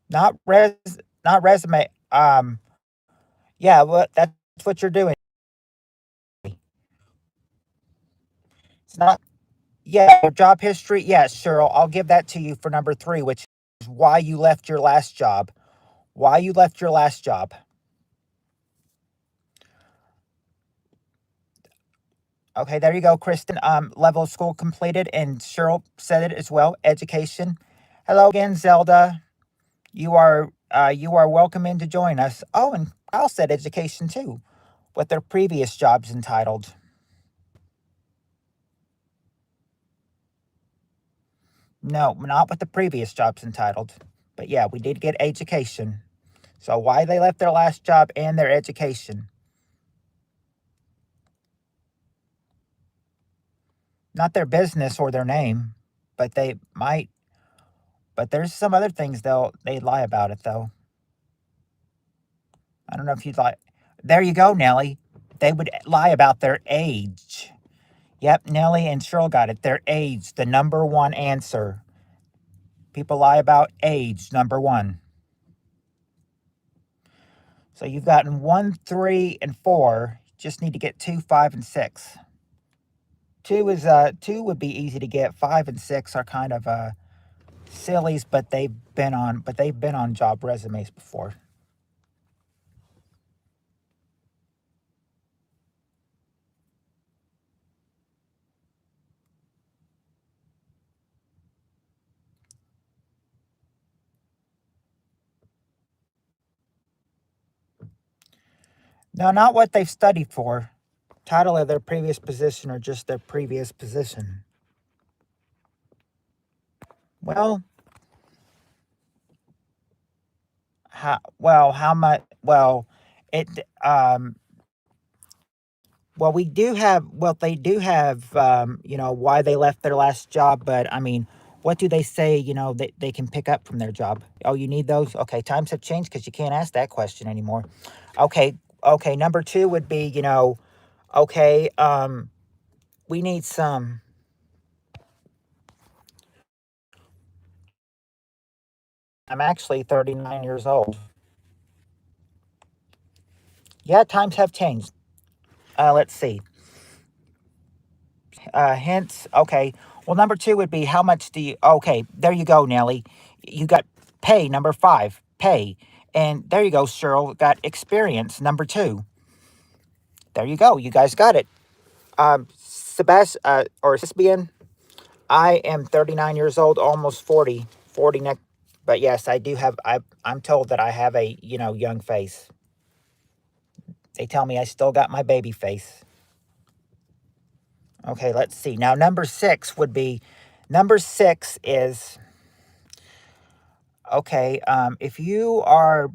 Not res, not resume. Yeah, well, that's what you're doing. It's not. Yeah, your job history. Yeah, Cheryl, I'll give that to you for number 3, which is why you left your last job. Why you left your last job. Okay, there you go, Kristen. Level of school completed, and Cheryl said it as well. Education. Hello again, Zelda. You are welcome in to join us. Oh, and Kyle said education too. What their previous jobs entitled. No, not what the previous jobs entitled. But yeah, we did get education. So why they left their last job and their education. Not their business or their name, but they might. But there's some other things they lie about it though. I don't know if you'd like. There you go, Nelly. They would lie about their age. Yep, Nelly and Cheryl got it. Their age, the number 1 answer. People lie about age, number 1. So you've gotten 1, 3, and 4. Just need to get 2, 5, and 6. 2 would be easy to get. 5 and 6 are kind of sillies, but they've been on job resumes before. No, not what they've studied for. Title of their previous position or just their previous position. Well, how much? It we do have. Well, they do have. Why they left their last job, but I mean, what do they say? They can pick up from their job. Oh, you need those? Okay, times have changed because you can't ask that question anymore. Okay, okay. Number 2 would be, okay. We need some. I'm actually 39 years old. Yeah, times have changed. Let's see. Hints. Okay. Well, number 2 would be how much do you? Okay, there you go, Nelly. You got pay. Number 5, pay, and there you go, Cheryl. Got experience. Number 2. There you go. You guys got it. Sebastian or Sebastian. I am 39 years old, almost 40. 40 next. But yes, I do have. I'm told that I have a young face. They tell me I still got my baby face. Okay, let's see. Now, number 6 would be. Number 6 is okay. If you're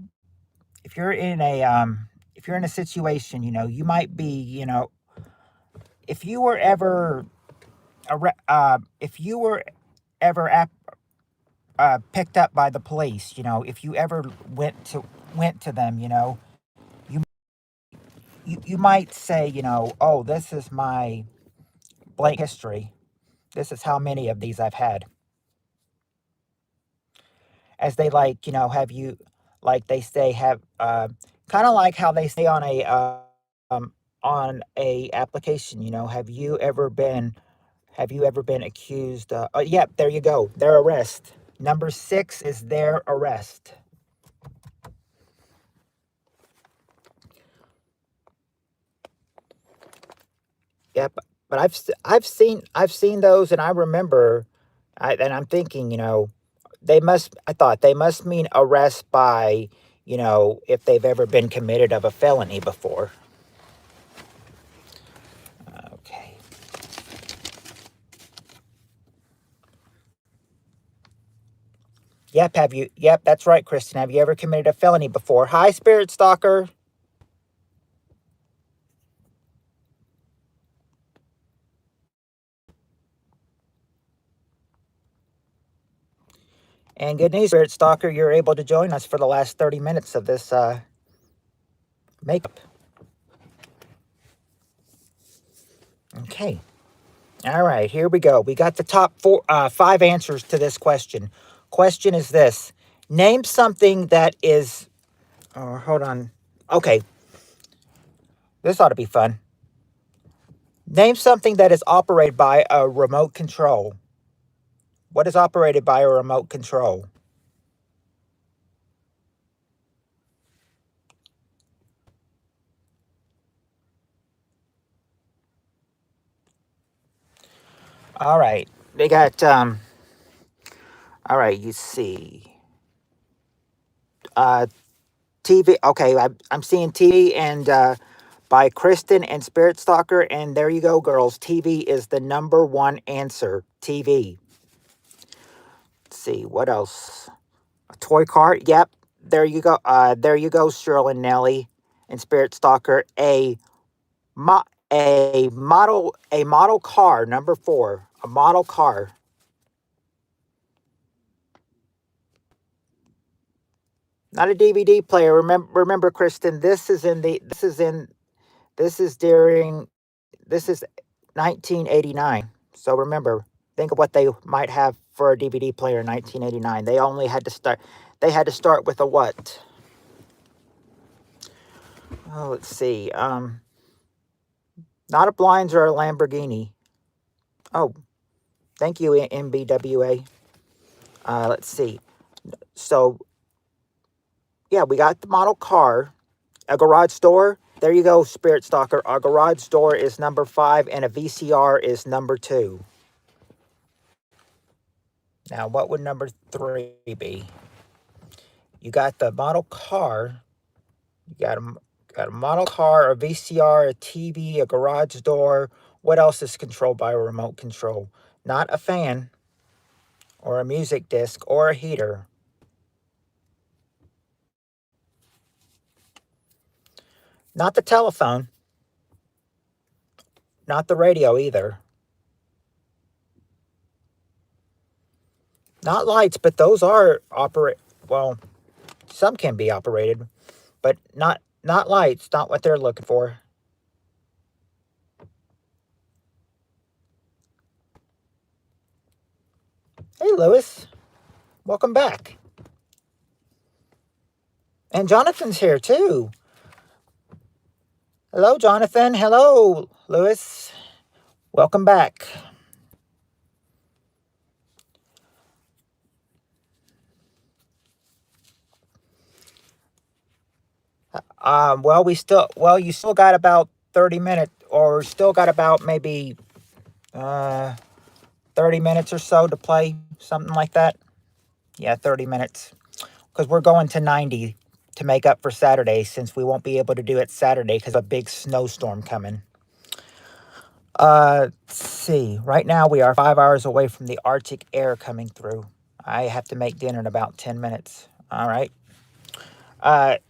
in a situation, you might be, if you were ever, if you were ever picked up by the police, if you ever went to them, you you might say, oh, this is my blank history. This is how many of these I've had. As they have you, like they say, have kind of like how they say um, on a application. Have you ever been accused? Yep, there you go. Their arrest. Number 6 is their arrest. Yep, but I've seen those, and I remember, and I'm thinking, they must. I thought they must mean arrest by, if they've ever been committed of a felony before. Okay. Yep. Have you? Yep, that's right, Kristen. Have you ever committed a felony before? Hi, Spirit Stalker. And good news, Spirit Stalker, you're able to join us for the last 30 minutes of this makeup. Okay. All right, here we go. We got the top 5 answers to this question. Question is this. Name something that is... Oh, hold on. Okay. This ought to be fun. Name something that is operated by a remote control. What is operated by a remote control? All right. They got... all right, you see. TV. Okay, I'm seeing TV and by Kristen and Spirit Stalker, and there you go, girls. TV is the number 1 answer. TV. Let's see what else. A toy car. Yep, there you go. There you go, Cheryl and Nelly and Spirit Stalker. A model car. Number 4. A model car. Not a DVD player. Remember, Kristen. This is during. This is 1989. So remember, think of what they might have for a DVD player in 1989. They only had to start. They had to start with a what? Oh, let's see. Not a Blinds or a Lamborghini. Oh, thank you, MBWA. Let's see. So, yeah, we got the model car. A garage door. There you go, Spirit Stalker. A garage door is number 5 and a VCR is number 2. Now, what would number 3 be? You got the model car. You got a model car, a VCR, a TV, a garage door. What else is controlled by a remote control? Not a fan or a music disc or a heater. Not the telephone. Not the radio either. Not lights, but those are well, some can be operated, but not lights, not what they're looking for. Hey, Lewis. Welcome back. And Jonathan's here too. Hello, Jonathan. Hello, Lewis. Welcome back. You still got about 30 minutes, or still got about maybe 30 minutes or so to play, something like that. Yeah, 30 minutes. Because we're going to 90 to make up for Saturday, since we won't be able to do it Saturday because of a big snowstorm coming. Let's see. Right now we are 5 hours away from the Arctic air coming through. I have to make dinner in about 10 minutes. All right. Right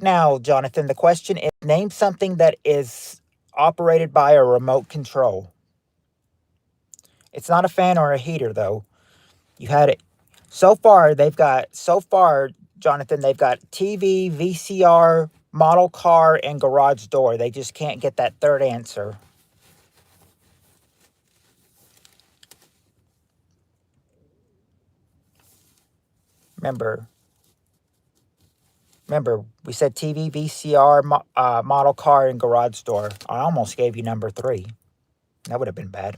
now, Jonathan, the question is, name something that is operated by a remote control. It's not a fan or a heater, though. You had it. So far, Jonathan, they've got TV, VCR, model car, and garage door. They just can't get that third answer. Remember, we said TV, VCR, model car, and garage door. I almost gave you number 3. That would have been bad.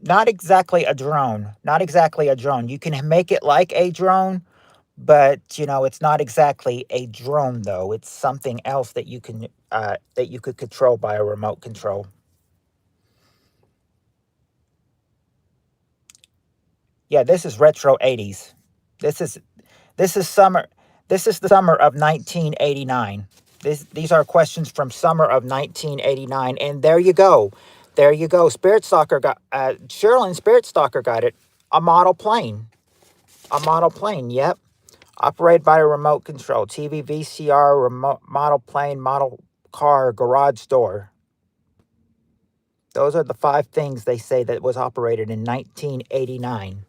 Not exactly a drone. Not exactly a drone. You can make it like a drone, but it's not exactly a drone though. It's something else that you could control by a remote control. Yeah, this is retro 80s. This is this is summer this is the summer of 1989. These are questions from summer of 1989, and there you go. There you go. Spirit Stalker got Sherilyn Spirit Stalker got it. A model plane. A model plane. Yep. Operated by a remote control. TV, VCR, remote model plane, model car, garage door. Those are the 5 things they say that was operated in 1989.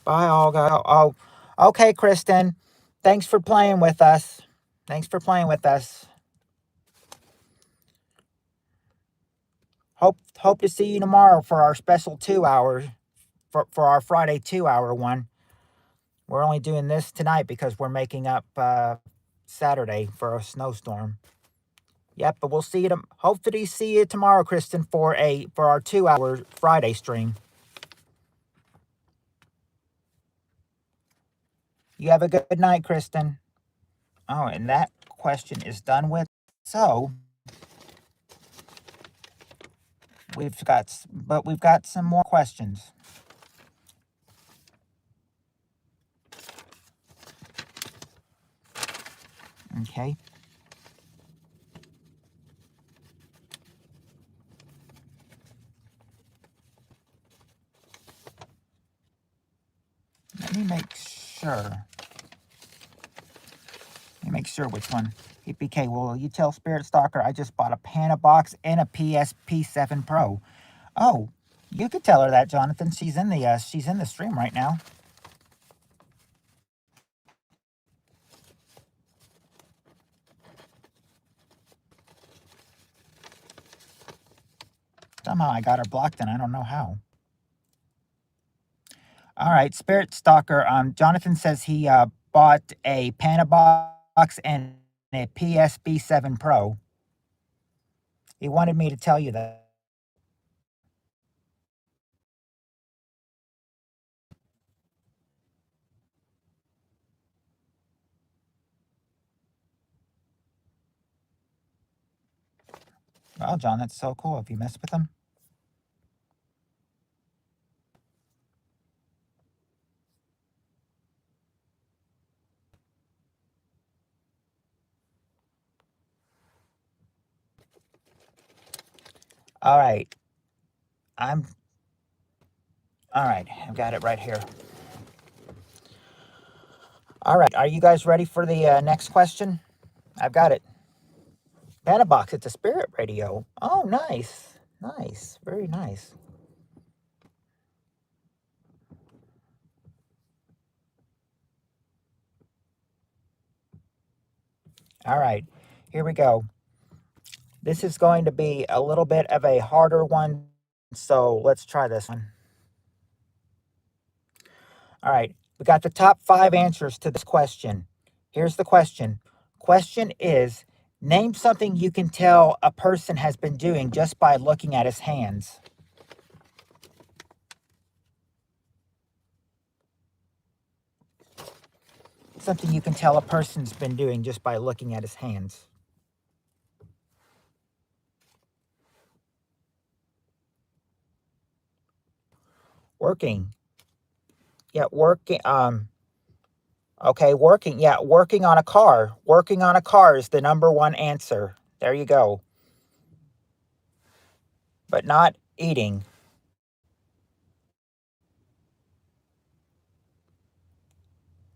Bye, Olga. Oh, okay, Kristen. Thanks for playing with us. Thanks for playing with us. Hope to see you tomorrow for our special 2 hours, for our Friday 2-hour one. We're only doing this tonight because we're making up Saturday for a snowstorm. Yep, but we'll see you. Hopefully, see you tomorrow, Kristen, for our 2-hour Friday stream. You have a good night, Kristen. Oh, and that question is done with. So we've got some more questions. Okay. Let me make sure. Which one. BK, will you tell Spirit Stalker I just bought a Pana box and a PSP 7 Pro? Oh, you could tell her that, Jonathan. She's in the stream right now. Somehow I got her blocked, and I don't know how. All right, Spirit Stalker. Jonathan says he bought a Panda box and a PSB 7 Pro. He wanted me to tell you that. Well, John, that's so cool. Have you messed with them? All right. I'm all right. I've got it right here. All right. Are you guys ready for the next question? I've got it. Panda box. It's a Spirit radio. Oh, nice. Nice. Very nice. All right. Here we go. This is going to be a little bit of a harder one. So let's try this one. All right. We got the top 5 answers to this question. Here's the question. Question is, name something you can tell a person has been doing just by looking at his hands. Something you can tell a person's been doing just by looking at his hands. Working. Yeah, working. Okay, working. Yeah, working on a car. Working on a car is the number 1 answer. There you go. But not eating.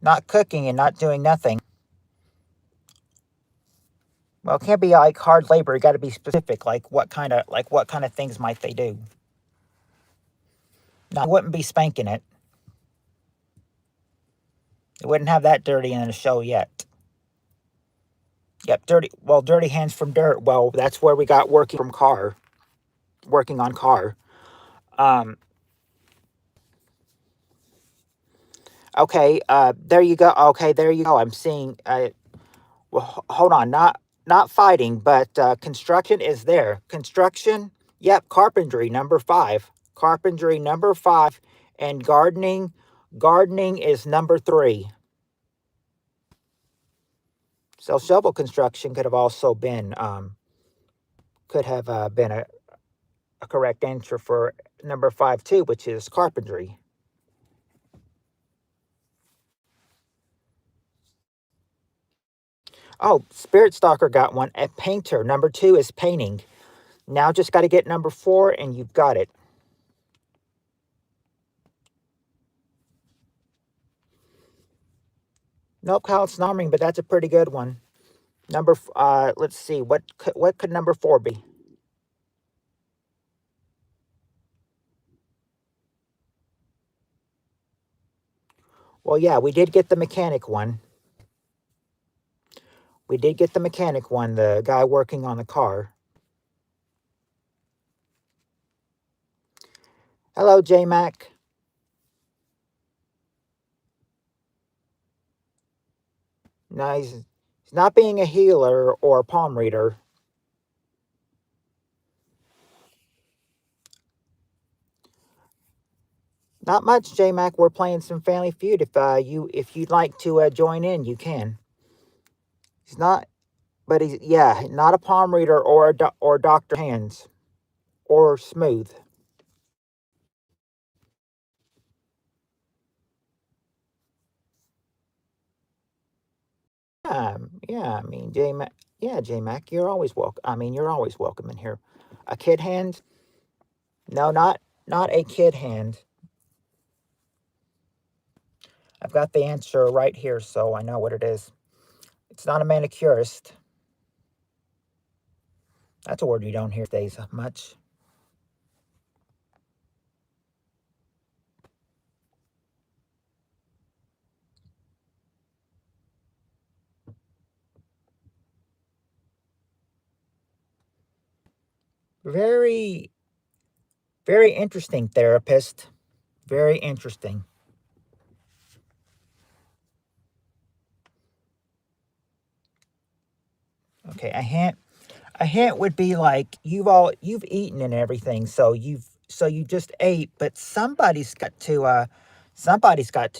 Not cooking and not doing nothing. Well, it can't be like hard labor. You got to be specific. Like what kind of things might they do? No, I wouldn't be spanking it. It wouldn't have that dirty in the show yet. Yep, dirty. Well, dirty hands from dirt. Well, that's where we got working from car. Working on car. Um. Okay. There you go. Okay. There you go. I'm seeing. Well, hold on. Not fighting, but construction is there. Construction. Yep. Carpentry number 5. Carpentry number 5, and gardening. Gardening is number 3. So shovel construction could have also been been a correct answer for number 5 too, which is carpentry. Oh, Spirit Stalker got one. A painter. Number 2 is painting. Now just got to get number 4 and you've got it. Nope, Kyle, it's not ring, but that's a pretty good one. Let's see, what could number 4 be? Well, yeah, we did get the mechanic one. We did get the mechanic one, the guy working on the car. Hello, J Mac. No, he's not being a healer or a palm reader. Not much, J Mac. We're playing some Family Feud. If you'd like to join in, you can. He's not, but he's not a palm reader or Doctor Hands or Smooth. Yeah. I mean, J Mac. Yeah, J Mac. You're always welcome. I mean, you're always welcome in here. A kid hand? No, not a kid hand. I've got the answer right here, so I know what it is. It's not a manicurist. That's a word you don't hear these days much. Very, very interesting therapist. Very interesting. Okay, a hint would be like you've eaten and everything, so you just ate, but somebody's got to do it. Somebody's got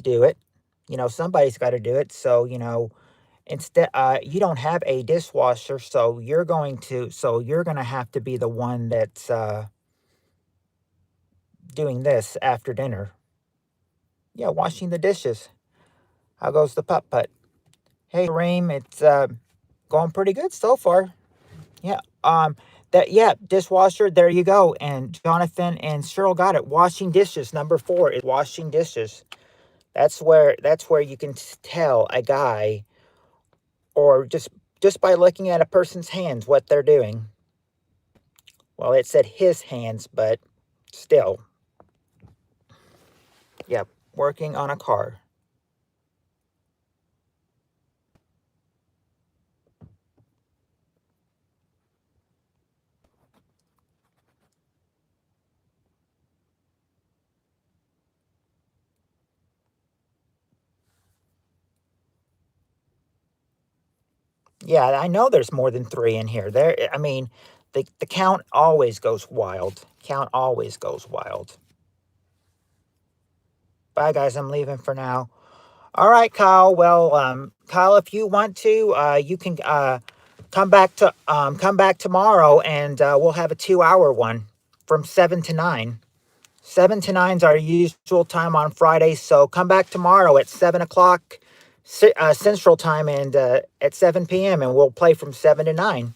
to do it. So instead, you don't have a dishwasher, so you're gonna have to be the one that's doing this after dinner. Yeah, washing the dishes. How goes the putt putt? Hey, Reem, it's going pretty good so far. Yeah. Dishwasher, there you go. And Jonathan and Cheryl got it. Washing dishes. Number 4 is washing dishes. That's where you can tell a guy, or just by looking at a person's hands, what they're doing. Well, it said his hands, but still. Yep, working on a car. Yeah, I know there's more than 3 in here. I mean, the count always goes wild. Count always goes wild. Bye, guys. I'm leaving for now. All right, Kyle. Well, Kyle, if you want to, you can come back tomorrow, and we'll have a 2-hour one from 7 to 9. 7 to 9 is our usual time on Fridays, so come back tomorrow at 7 o'clock Central Time, and at 7 p.m., and we'll play from 7 to 9,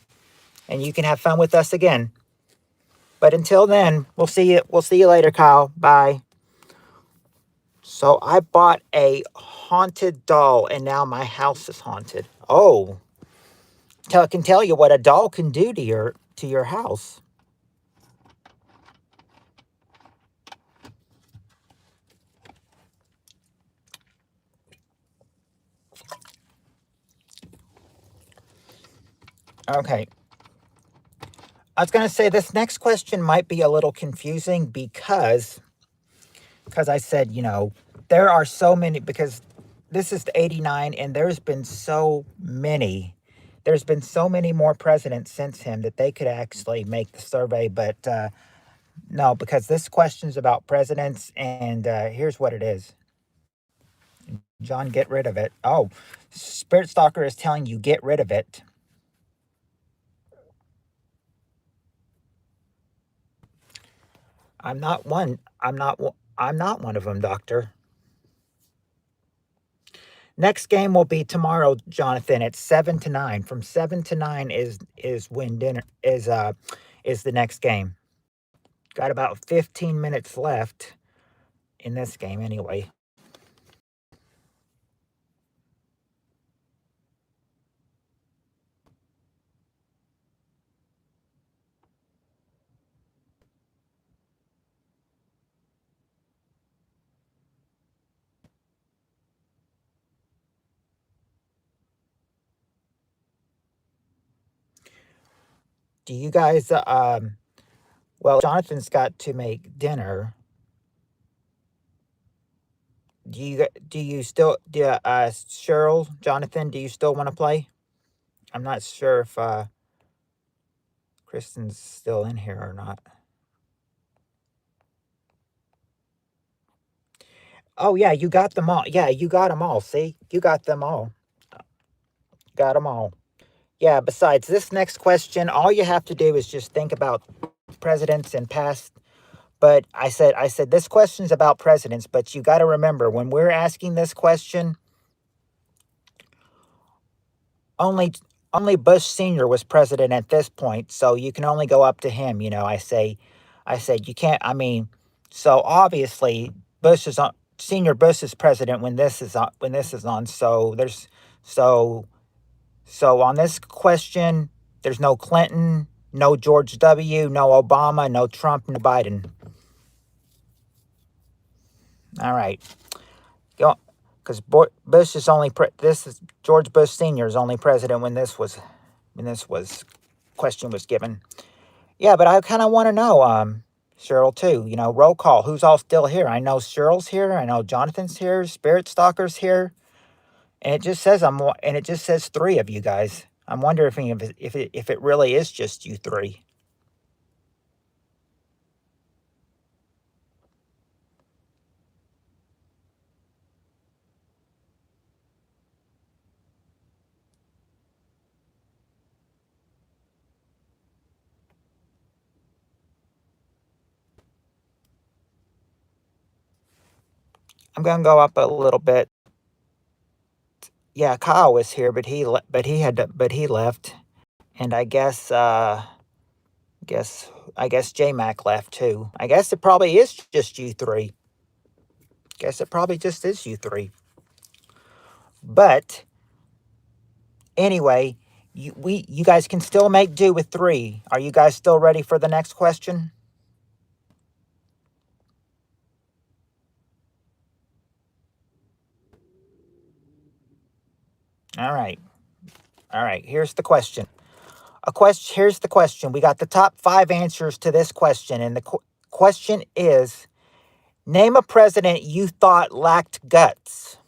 and you can have fun with us again. But until then, we'll see you. We'll see you later, Kyle. Bye. So I bought a haunted doll, and now my house is haunted. Oh, I can tell you what a doll can do to your house. Okay, I was gonna say this next question might be a little confusing because I said there are so many, because this is the 89, and there's been so many more presidents since him that they could actually make the survey, but no, because this question's about presidents, and here's what it is. John, get rid of it. Oh, Spirit Stalker is telling you get rid of it. I'm not one. I'm not one of them, Doctor. Next game will be tomorrow, Jonathan, at 7 to 9. From 7 to 9 is when dinner is the next game. Got about 15 minutes left in this game anyway. Do you guys well, Jonathan's got to make dinner. Do you still Cheryl, Jonathan, do you still want to play? I'm not sure if Kristen's still in here or not. Oh yeah, you got them all. Yeah, you got them all. See? You got them all. Got them all. Yeah, besides this next question, all you have to do is just think about presidents and past. But I said this question's about presidents, but you got to remember when we're asking this question, only only Bush Senior was president at this point, so you can only go up to him. I said you can't. I mean, so obviously Bush is on. Senior Bush is president when this is on. When this is on, so so on this question, there's no Clinton, no George W, no Obama, no Trump, no Biden. All right, go, because Bush is only this is George Bush Senior is only president when this question was given. Yeah, but I kind of want to know, Cheryl too. Roll call. Who's all still here? I know Cheryl's here. I know Jonathan's here. Spirit Stalker's here, and it just says 3 of you guys. I'm wondering if it really is just you three. I'm gonna go up a little bit. Yeah, Kyle was here, but he left, and I guess J Mac left too. I guess it probably is just you three. Guess it probably just is you three. But anyway, you guys can still make do with three. Are you guys still ready for the next question? All right. All right. Here's the question. Here's the question. We got the top 5 answers to this question, and the question is: name a president you thought lacked guts.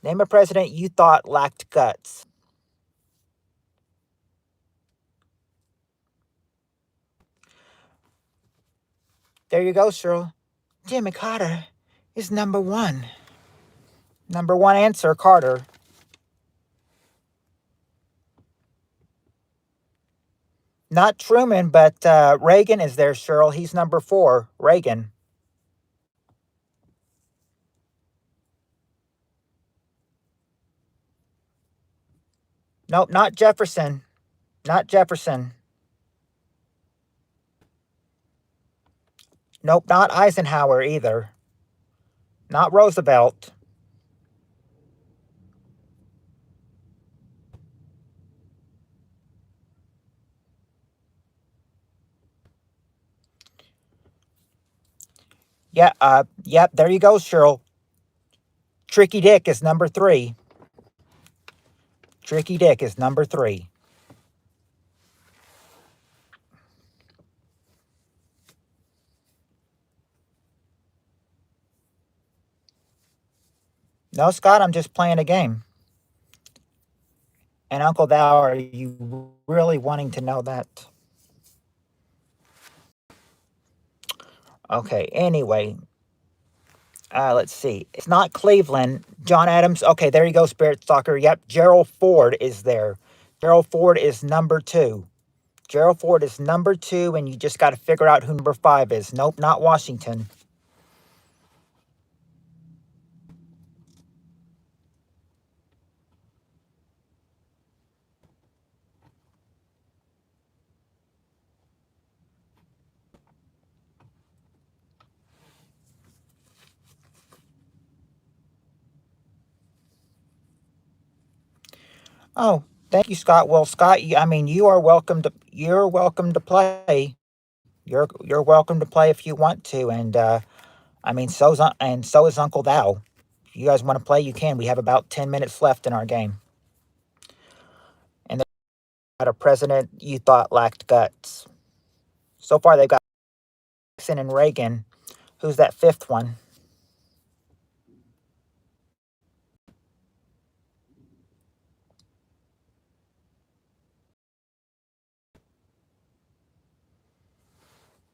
Name a president you thought lacked guts. There you go, Cheryl. Jimmy Carter is number one. Number one answer, Carter. Not Truman, but Reagan is there, Cheryl. He's number 4. Reagan. Nope, not Jefferson. Not Jefferson. Nope, not Eisenhower either. Not Roosevelt. Yeah, yep, there you go, Cheryl. Tricky Dick is number 3. Tricky Dick is number 3. No, Scott, I'm just playing a game. And Uncle Thou, are you really wanting to know that? Okay, anyway. Let's see. It's not Cleveland. John Adams. Okay, there you go, Spirit Stalker. Yep, Gerald Ford is there. Gerald Ford is number 2. Gerald Ford is number 2, and you just got to figure out who number 5 is. Nope, not Washington. Oh, thank you, Scott. Well, Scott, I mean, you're welcome to play. You're welcome to play if you want to, and I mean, so is Uncle Thou. If you guys want to play, you can. We have about 10 minutes left in our game. And they got a president you thought lacked guts. So far, they've got Nixon and Reagan. Who's that 5th one?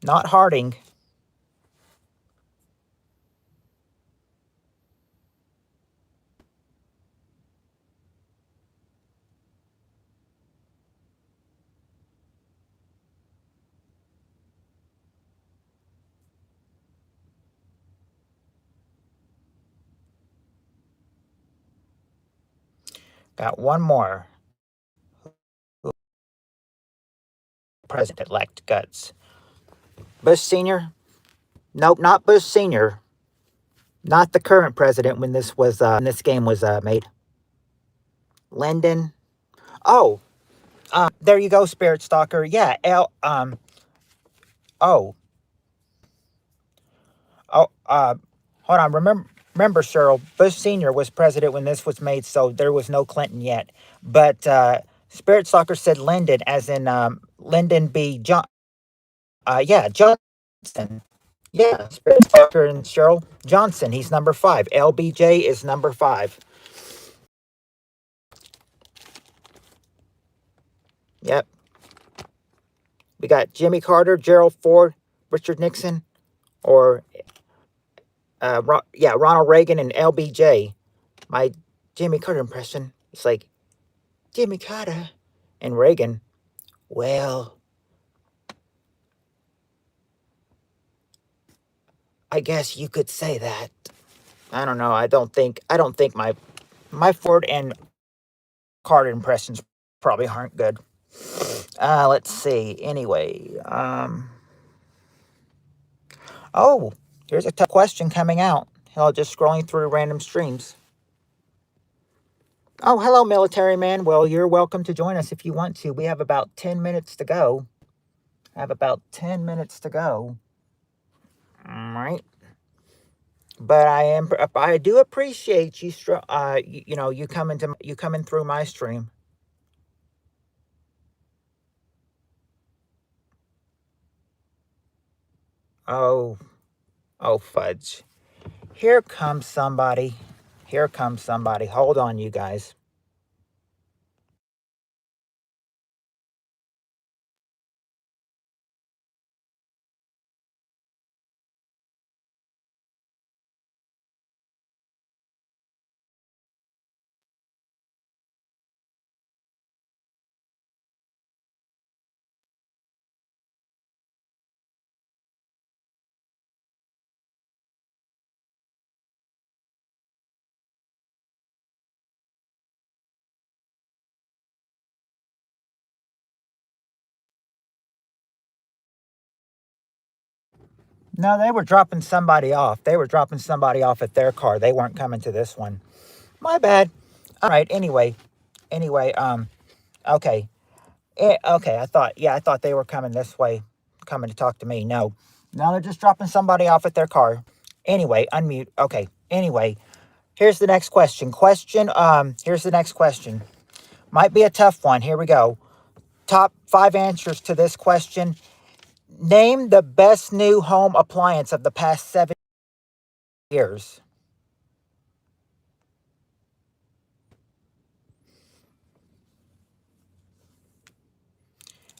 Not Harding. Got one more. President lacked guts. Bush Sr.? Nope, not Bush Sr. Not the current president when this game was made. Lyndon. Oh, there you go, Spirit Stalker. Yeah, oh, oh, hold on. Remember, Cheryl, Bush Sr. was president when this was made, so there was no Clinton yet. But Spirit Stalker said Lyndon, as in Lyndon B. Yeah, Johnson. Yeah, Spirit Stalker and Cheryl Johnson. He's number 5. LBJ is number 5. Yep. We got Jimmy Carter, Gerald Ford, Richard Nixon, or Ronald Reagan and LBJ. My Jimmy Carter impression, it's like, Jimmy Carter and Reagan. Well, I guess you could say that. I don't know. I don't think my Ford and Carter impressions probably aren't good. Let's see. Anyway, oh, here's a tough question coming out. Hell, just scrolling through random streams. Oh, hello, military man. Well, you're welcome to join us if you want to. We have about 10 minutes to go. All right. But I do appreciate you, you coming through my stream. Oh, oh, fudge. Here comes somebody. Hold on, you guys. No, they were dropping somebody off. They were dropping somebody off at their car. They weren't coming to this one. My bad. All right. Anyway. Okay. Okay. I thought they were coming this way, coming to talk to me. No, they're just dropping somebody off at their car. Anyway, unmute. Okay. Anyway, here's the next question. Here's the next question. Might be a tough one. Here we go. Top 5 answers to this question. Name the best new home appliance of the past 7 years.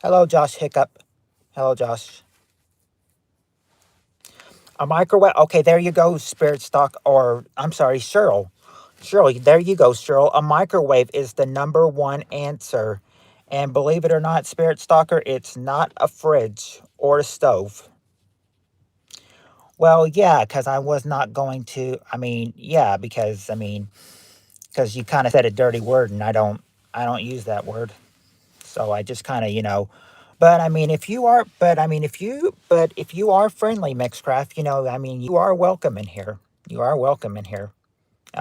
Hello, Josh Hiccup. Hello, Josh. A microwave. Okay, there you go, Spirit Stock. Or, I'm sorry, Cheryl. Cheryl, there you go, Cheryl. A microwave is the number one answer. And believe it or not, Spirit Stalker, it's not a fridge or a stove. Well, yeah, because I was not going to. Because you kind of said a dirty word, and I don't use that word. So I just kind of. But if you are friendly, Mixcraft, you are welcome in here. You are welcome in here.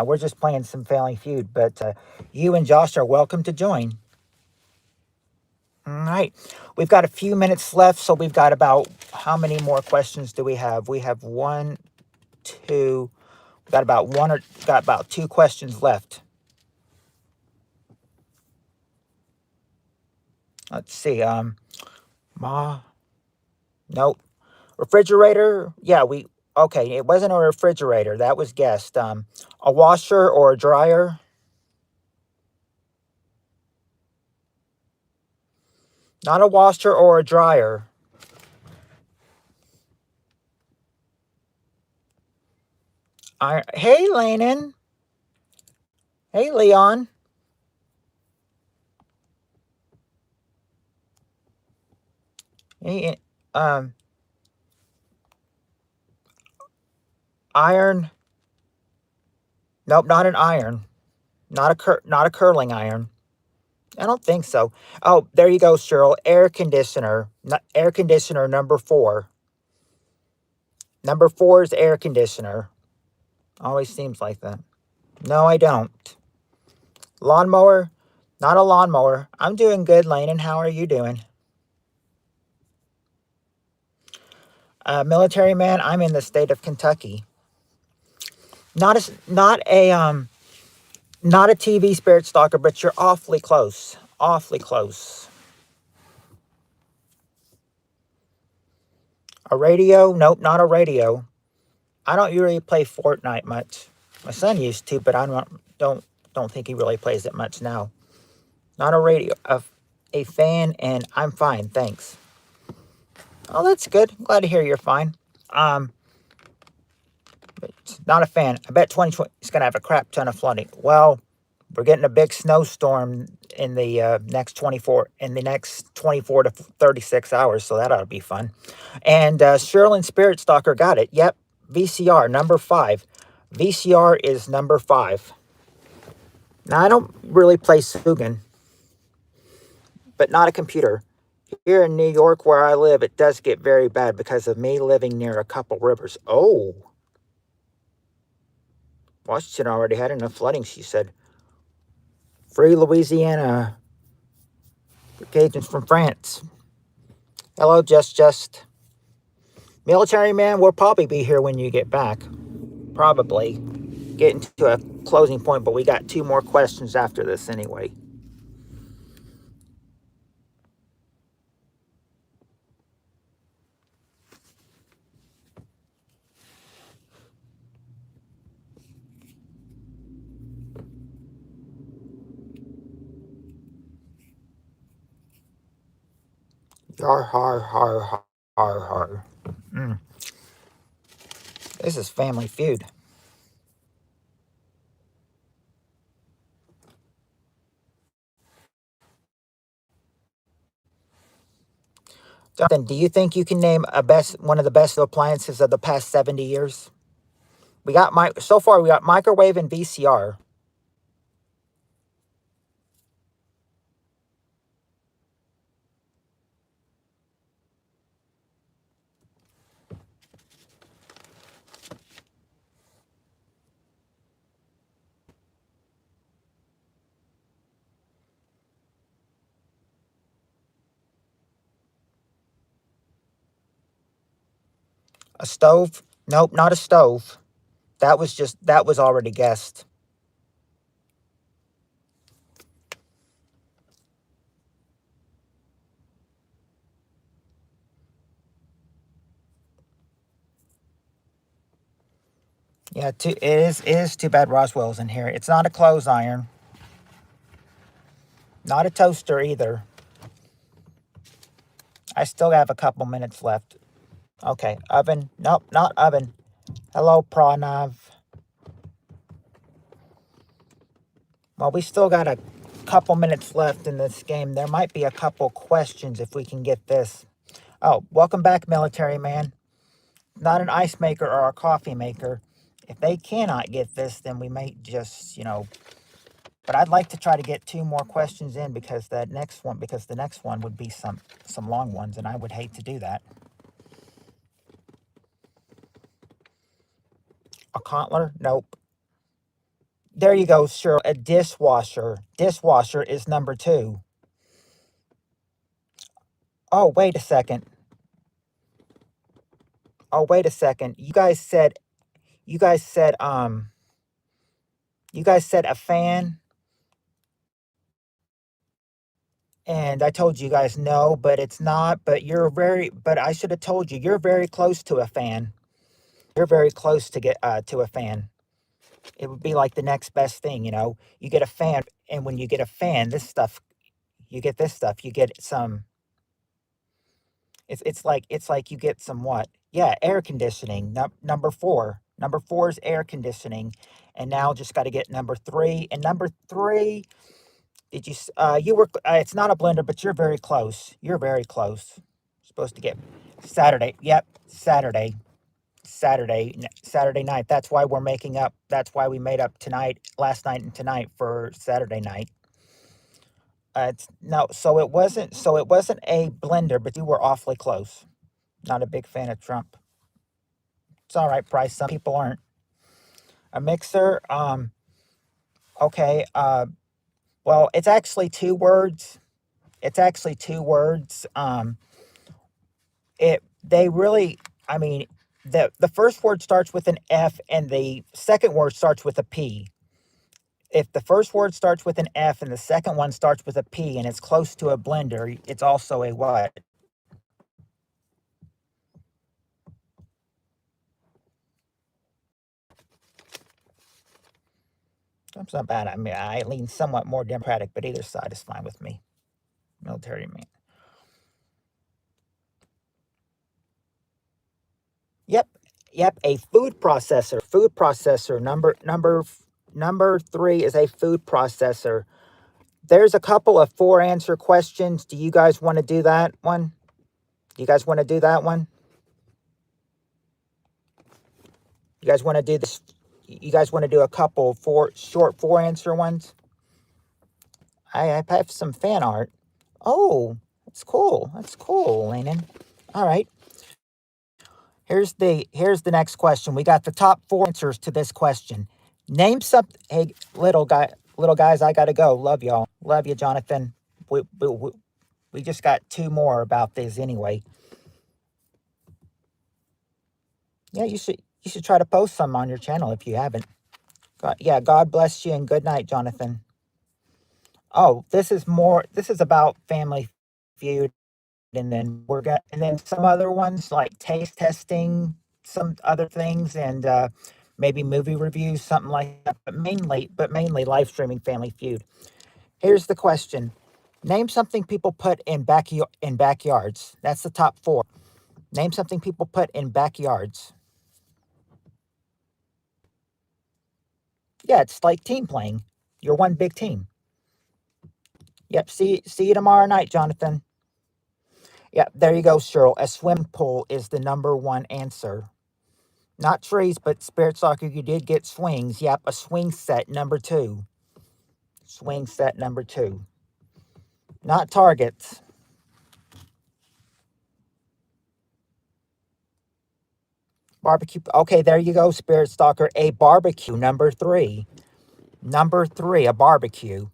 We're just playing some Family Feud, but you and Josh are welcome to join. All right. We've got a few minutes left, so we've got about, how many more questions do we have? We have one, two, got about 2 questions left. Let's see. Nope. Refrigerator. Yeah, okay, it wasn't a refrigerator. That was guessed. A washer or a dryer. Not a washer or a dryer. Hey, Lanin. Hey, Leon. Hey, iron. Nope, not an iron. Not a curling iron. I don't think so. Oh, there you go, Cheryl. Air conditioner. Air conditioner number 4. Number 4 is air conditioner. Always seems like that. No, I don't. Lawnmower. Not a lawnmower. I'm doing good, Lane. And how are you doing? Military man. I'm in the state of Kentucky. Not a TV spirit stalker, but you're awfully close. Awfully close. A radio? Nope, not a radio. I don't really play Fortnite much. My son used to, but I don't think he really plays it much now. Not a radio. a fan, and I'm fine, thanks. Oh, that's good. Glad to hear you're fine. Um, but not a fan. I bet 2020 is going to have a crap ton of flooding. Well, we're getting a big snowstorm in the next 24 to 36 hours, so that ought to be fun. And Sherlin Spirit Stalker got it. Yep, VCR number 5. VCR is number 5. Now I don't really play Sugan, but not a computer. Here in New York, where I live, it does get very bad because of me living near a couple rivers. Oh, Washington already had enough flooding, she said. Free Louisiana. Cajuns from France. Hello, just. Military man, we'll probably be here when you get back. Probably. Getting to a closing point, but we got 2 more questions after this anyway. Yar har har har har har. Mm. This is Family Feud. Jonathan, do you think you can name one of the best appliances of the past 70 years? So far we got microwave and VCR. A stove? Nope, not a stove. That was already guessed. Yeah, it is too bad Roswell's in here. It's not a clothes iron. Not a toaster either. I still have a couple minutes left. Okay, oven. Nope, not oven. Hello, Pranav. Well, we still got a couple minutes left in this game. There might be a couple questions if we can get this. Oh, welcome back, military man. Not an ice maker or a coffee maker. If they cannot get this, then we may just, But I'd like to try to get 2 more questions in because the next one would be some long ones, and I would hate to do that. A Contler? Nope. There you go, sure. A dishwasher. Dishwasher is number 2. Oh, wait a second. Oh, wait a second. You guys said a fan, and I told you guys no, but it's not, but I should have told you you're very close to a fan. You're very close to get to a fan. It would be like the next best thing, You get a fan, and when you get a fan, you get this stuff. You get some. It's like you get some what? Yeah, air conditioning. Number 4. Number 4 is air conditioning, and now just got to get number 3. And number 3, did you? You were. It's not a blender, but you're very close. You're very close. Supposed to get Saturday. Yep, Saturday. Saturday night. That's why we're making up. That's why we made up tonight, last night, and tonight for Saturday night. It's no, so it wasn't a blender, but you were awfully close. Not a big fan of Trump. It's all right, Price. Some people aren't. A mixer. Okay. Well, it's actually 2 words. It's actually 2 words. It. They really. I mean, the first word starts with an F, and the second word starts with a P. If the first word starts with an F and the second one starts with a P and it's close to a blender, it's also a what? It's not bad. I mean, I lean somewhat more Democratic, but either side is fine with me. Military man. Yep. Yep. A food processor. Food processor. Number three is a food processor. There's a couple of four answer questions. Do you guys want to do that one? Do you guys want to do that one? You guys want to do this? You guys want to do a couple four answer ones? I have some fan art. Oh, that's cool. That's cool, Landon. All right. Here's the next question. We got the top four answers to this question. Name something. Hey, little guys, I gotta go. Love y'all. Love you, Jonathan. We just got two more about this anyway. Yeah, you should try to post some on your channel if you haven't. Yeah, God bless you and good night, Jonathan. Oh, this is more. This is about Family Feud, and then and then some other ones like taste testing, some other things, and maybe movie reviews, something like that. But mainly live streaming Family Feud. Here's the question: name something people put in backyards. That's the top four. Name something people put in backyards. Yeah, it's like team playing. You're one big team. Yep. See you tomorrow night, Jonathan. Yep. There you go, Cheryl. A swim pool is the number one answer. Not trees, but Spirit Soccer, you did get swings. Yep, a swing set number two. Swing set number two. Not targets. Barbecue. Okay, there you go, Spirit Stalker. A barbecue, number three. Number three, a barbecue.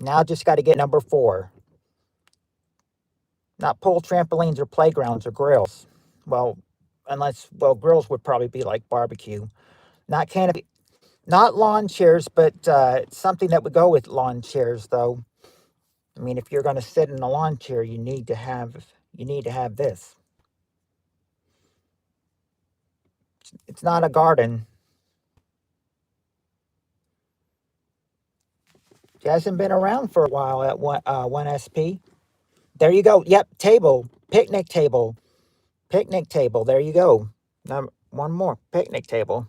Now just got to get number four. Not pool trampolines or playgrounds or grills. Well, grills would probably be like barbecue. Not canopy. Not lawn chairs, but something that would go with lawn chairs, though. I mean, if you're going to sit in a lawn chair, you need to have this. It's not a garden. It hasn't been around for a while at one SP. There you go. Yep, table, picnic table, picnic table. There you go. One more picnic table.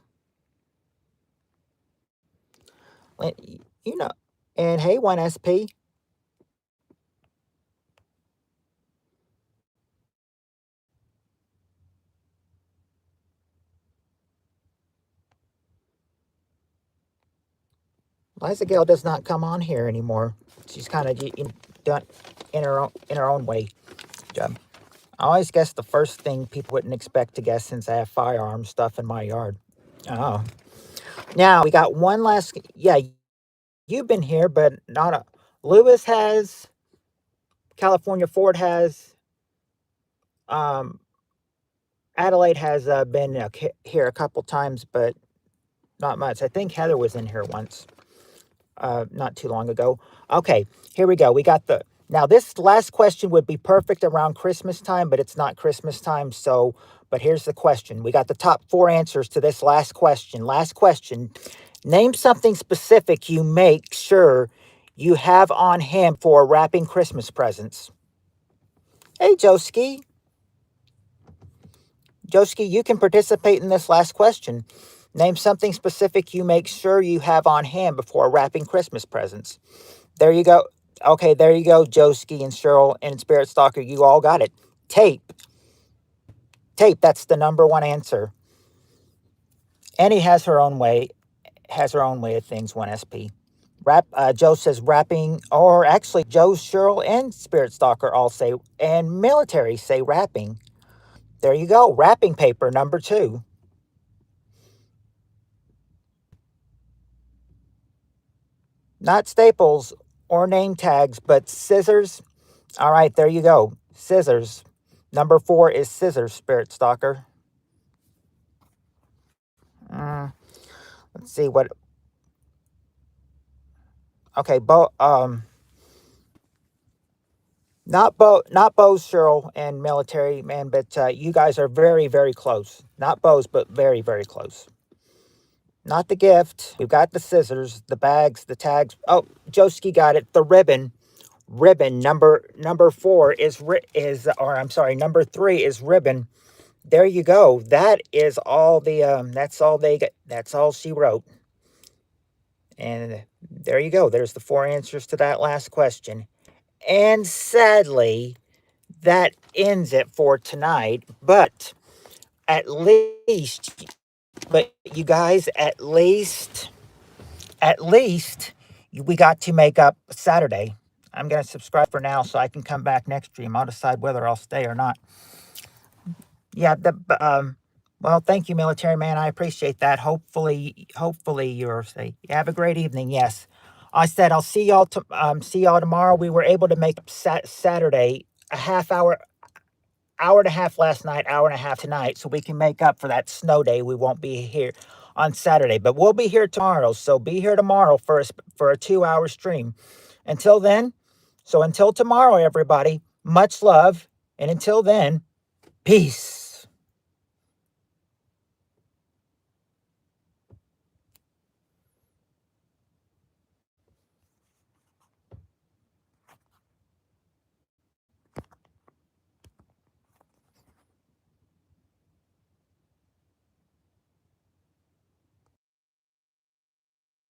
You know, and hey, one SP. Liza Gale does not come on here anymore. She's kind of done in her own way. Job. I always guess the first thing people wouldn't expect to guess since I have firearm stuff in my yard. Oh. Now we got one last. Yeah, you've been here, but not a. Lewis has. California Ford has. Um, Adelaide has been here a couple times, but not much. I think Heather was in here once, not too long ago. Okay, here we go. We got the. Now, this last question would be perfect around Christmas time, but it's not Christmas time. So, but here's the question. We got the top four answers to this last question. Last question. Name something specific you make sure you have on hand for wrapping Christmas presents. Hey, Joski. Joski, you can participate in this last question. Name something specific you make sure you have on hand before wrapping Christmas presents. There you go. Okay, there you go, Joski and Cheryl and Spirit Stalker. You all got it. Tape. Tape, that's the number one answer. Annie has her own way, of things, 1SP. Joe says wrapping, or actually Joe, Cheryl, and Spirit Stalker all say, and military say wrapping. There you go. Wrapping paper, number two. Not staples or name tags, but scissors. All right, there you go. Scissors. Number four is scissors, Spirit Stalker. Let's see what. Okay, not bows, Cheryl and military man, but you guys are very, very close. Not bows, but very, very close. Not the gift. We've got the scissors, the bags, the tags. Oh, Joski got it. The ribbon. ribbon. Number 4 or I'm sorry, number 3 is ribbon. There you go. That is all the that's all they got. That's all she wrote. And there you go. There's the 4 answers to that last question. And sadly, that ends it for tonight. At least, but you guys, at least we got to make up Saturday. I'm going to subscribe for now so I can come back next stream. I'll decide whether I'll stay or not. Yeah, well, thank you, military man. I appreciate that. Hopefully you're safe. Have a great evening. Yes, I said I'll see y'all tomorrow. We were able to make up Saturday a half hour and a half last night, hour and a half tonight, so we can make up for that snow day. We won't be here on Saturday, but we'll be here tomorrow. So be here tomorrow for a 2-hour stream. Until then, until tomorrow, everybody, much love, and until then, peace.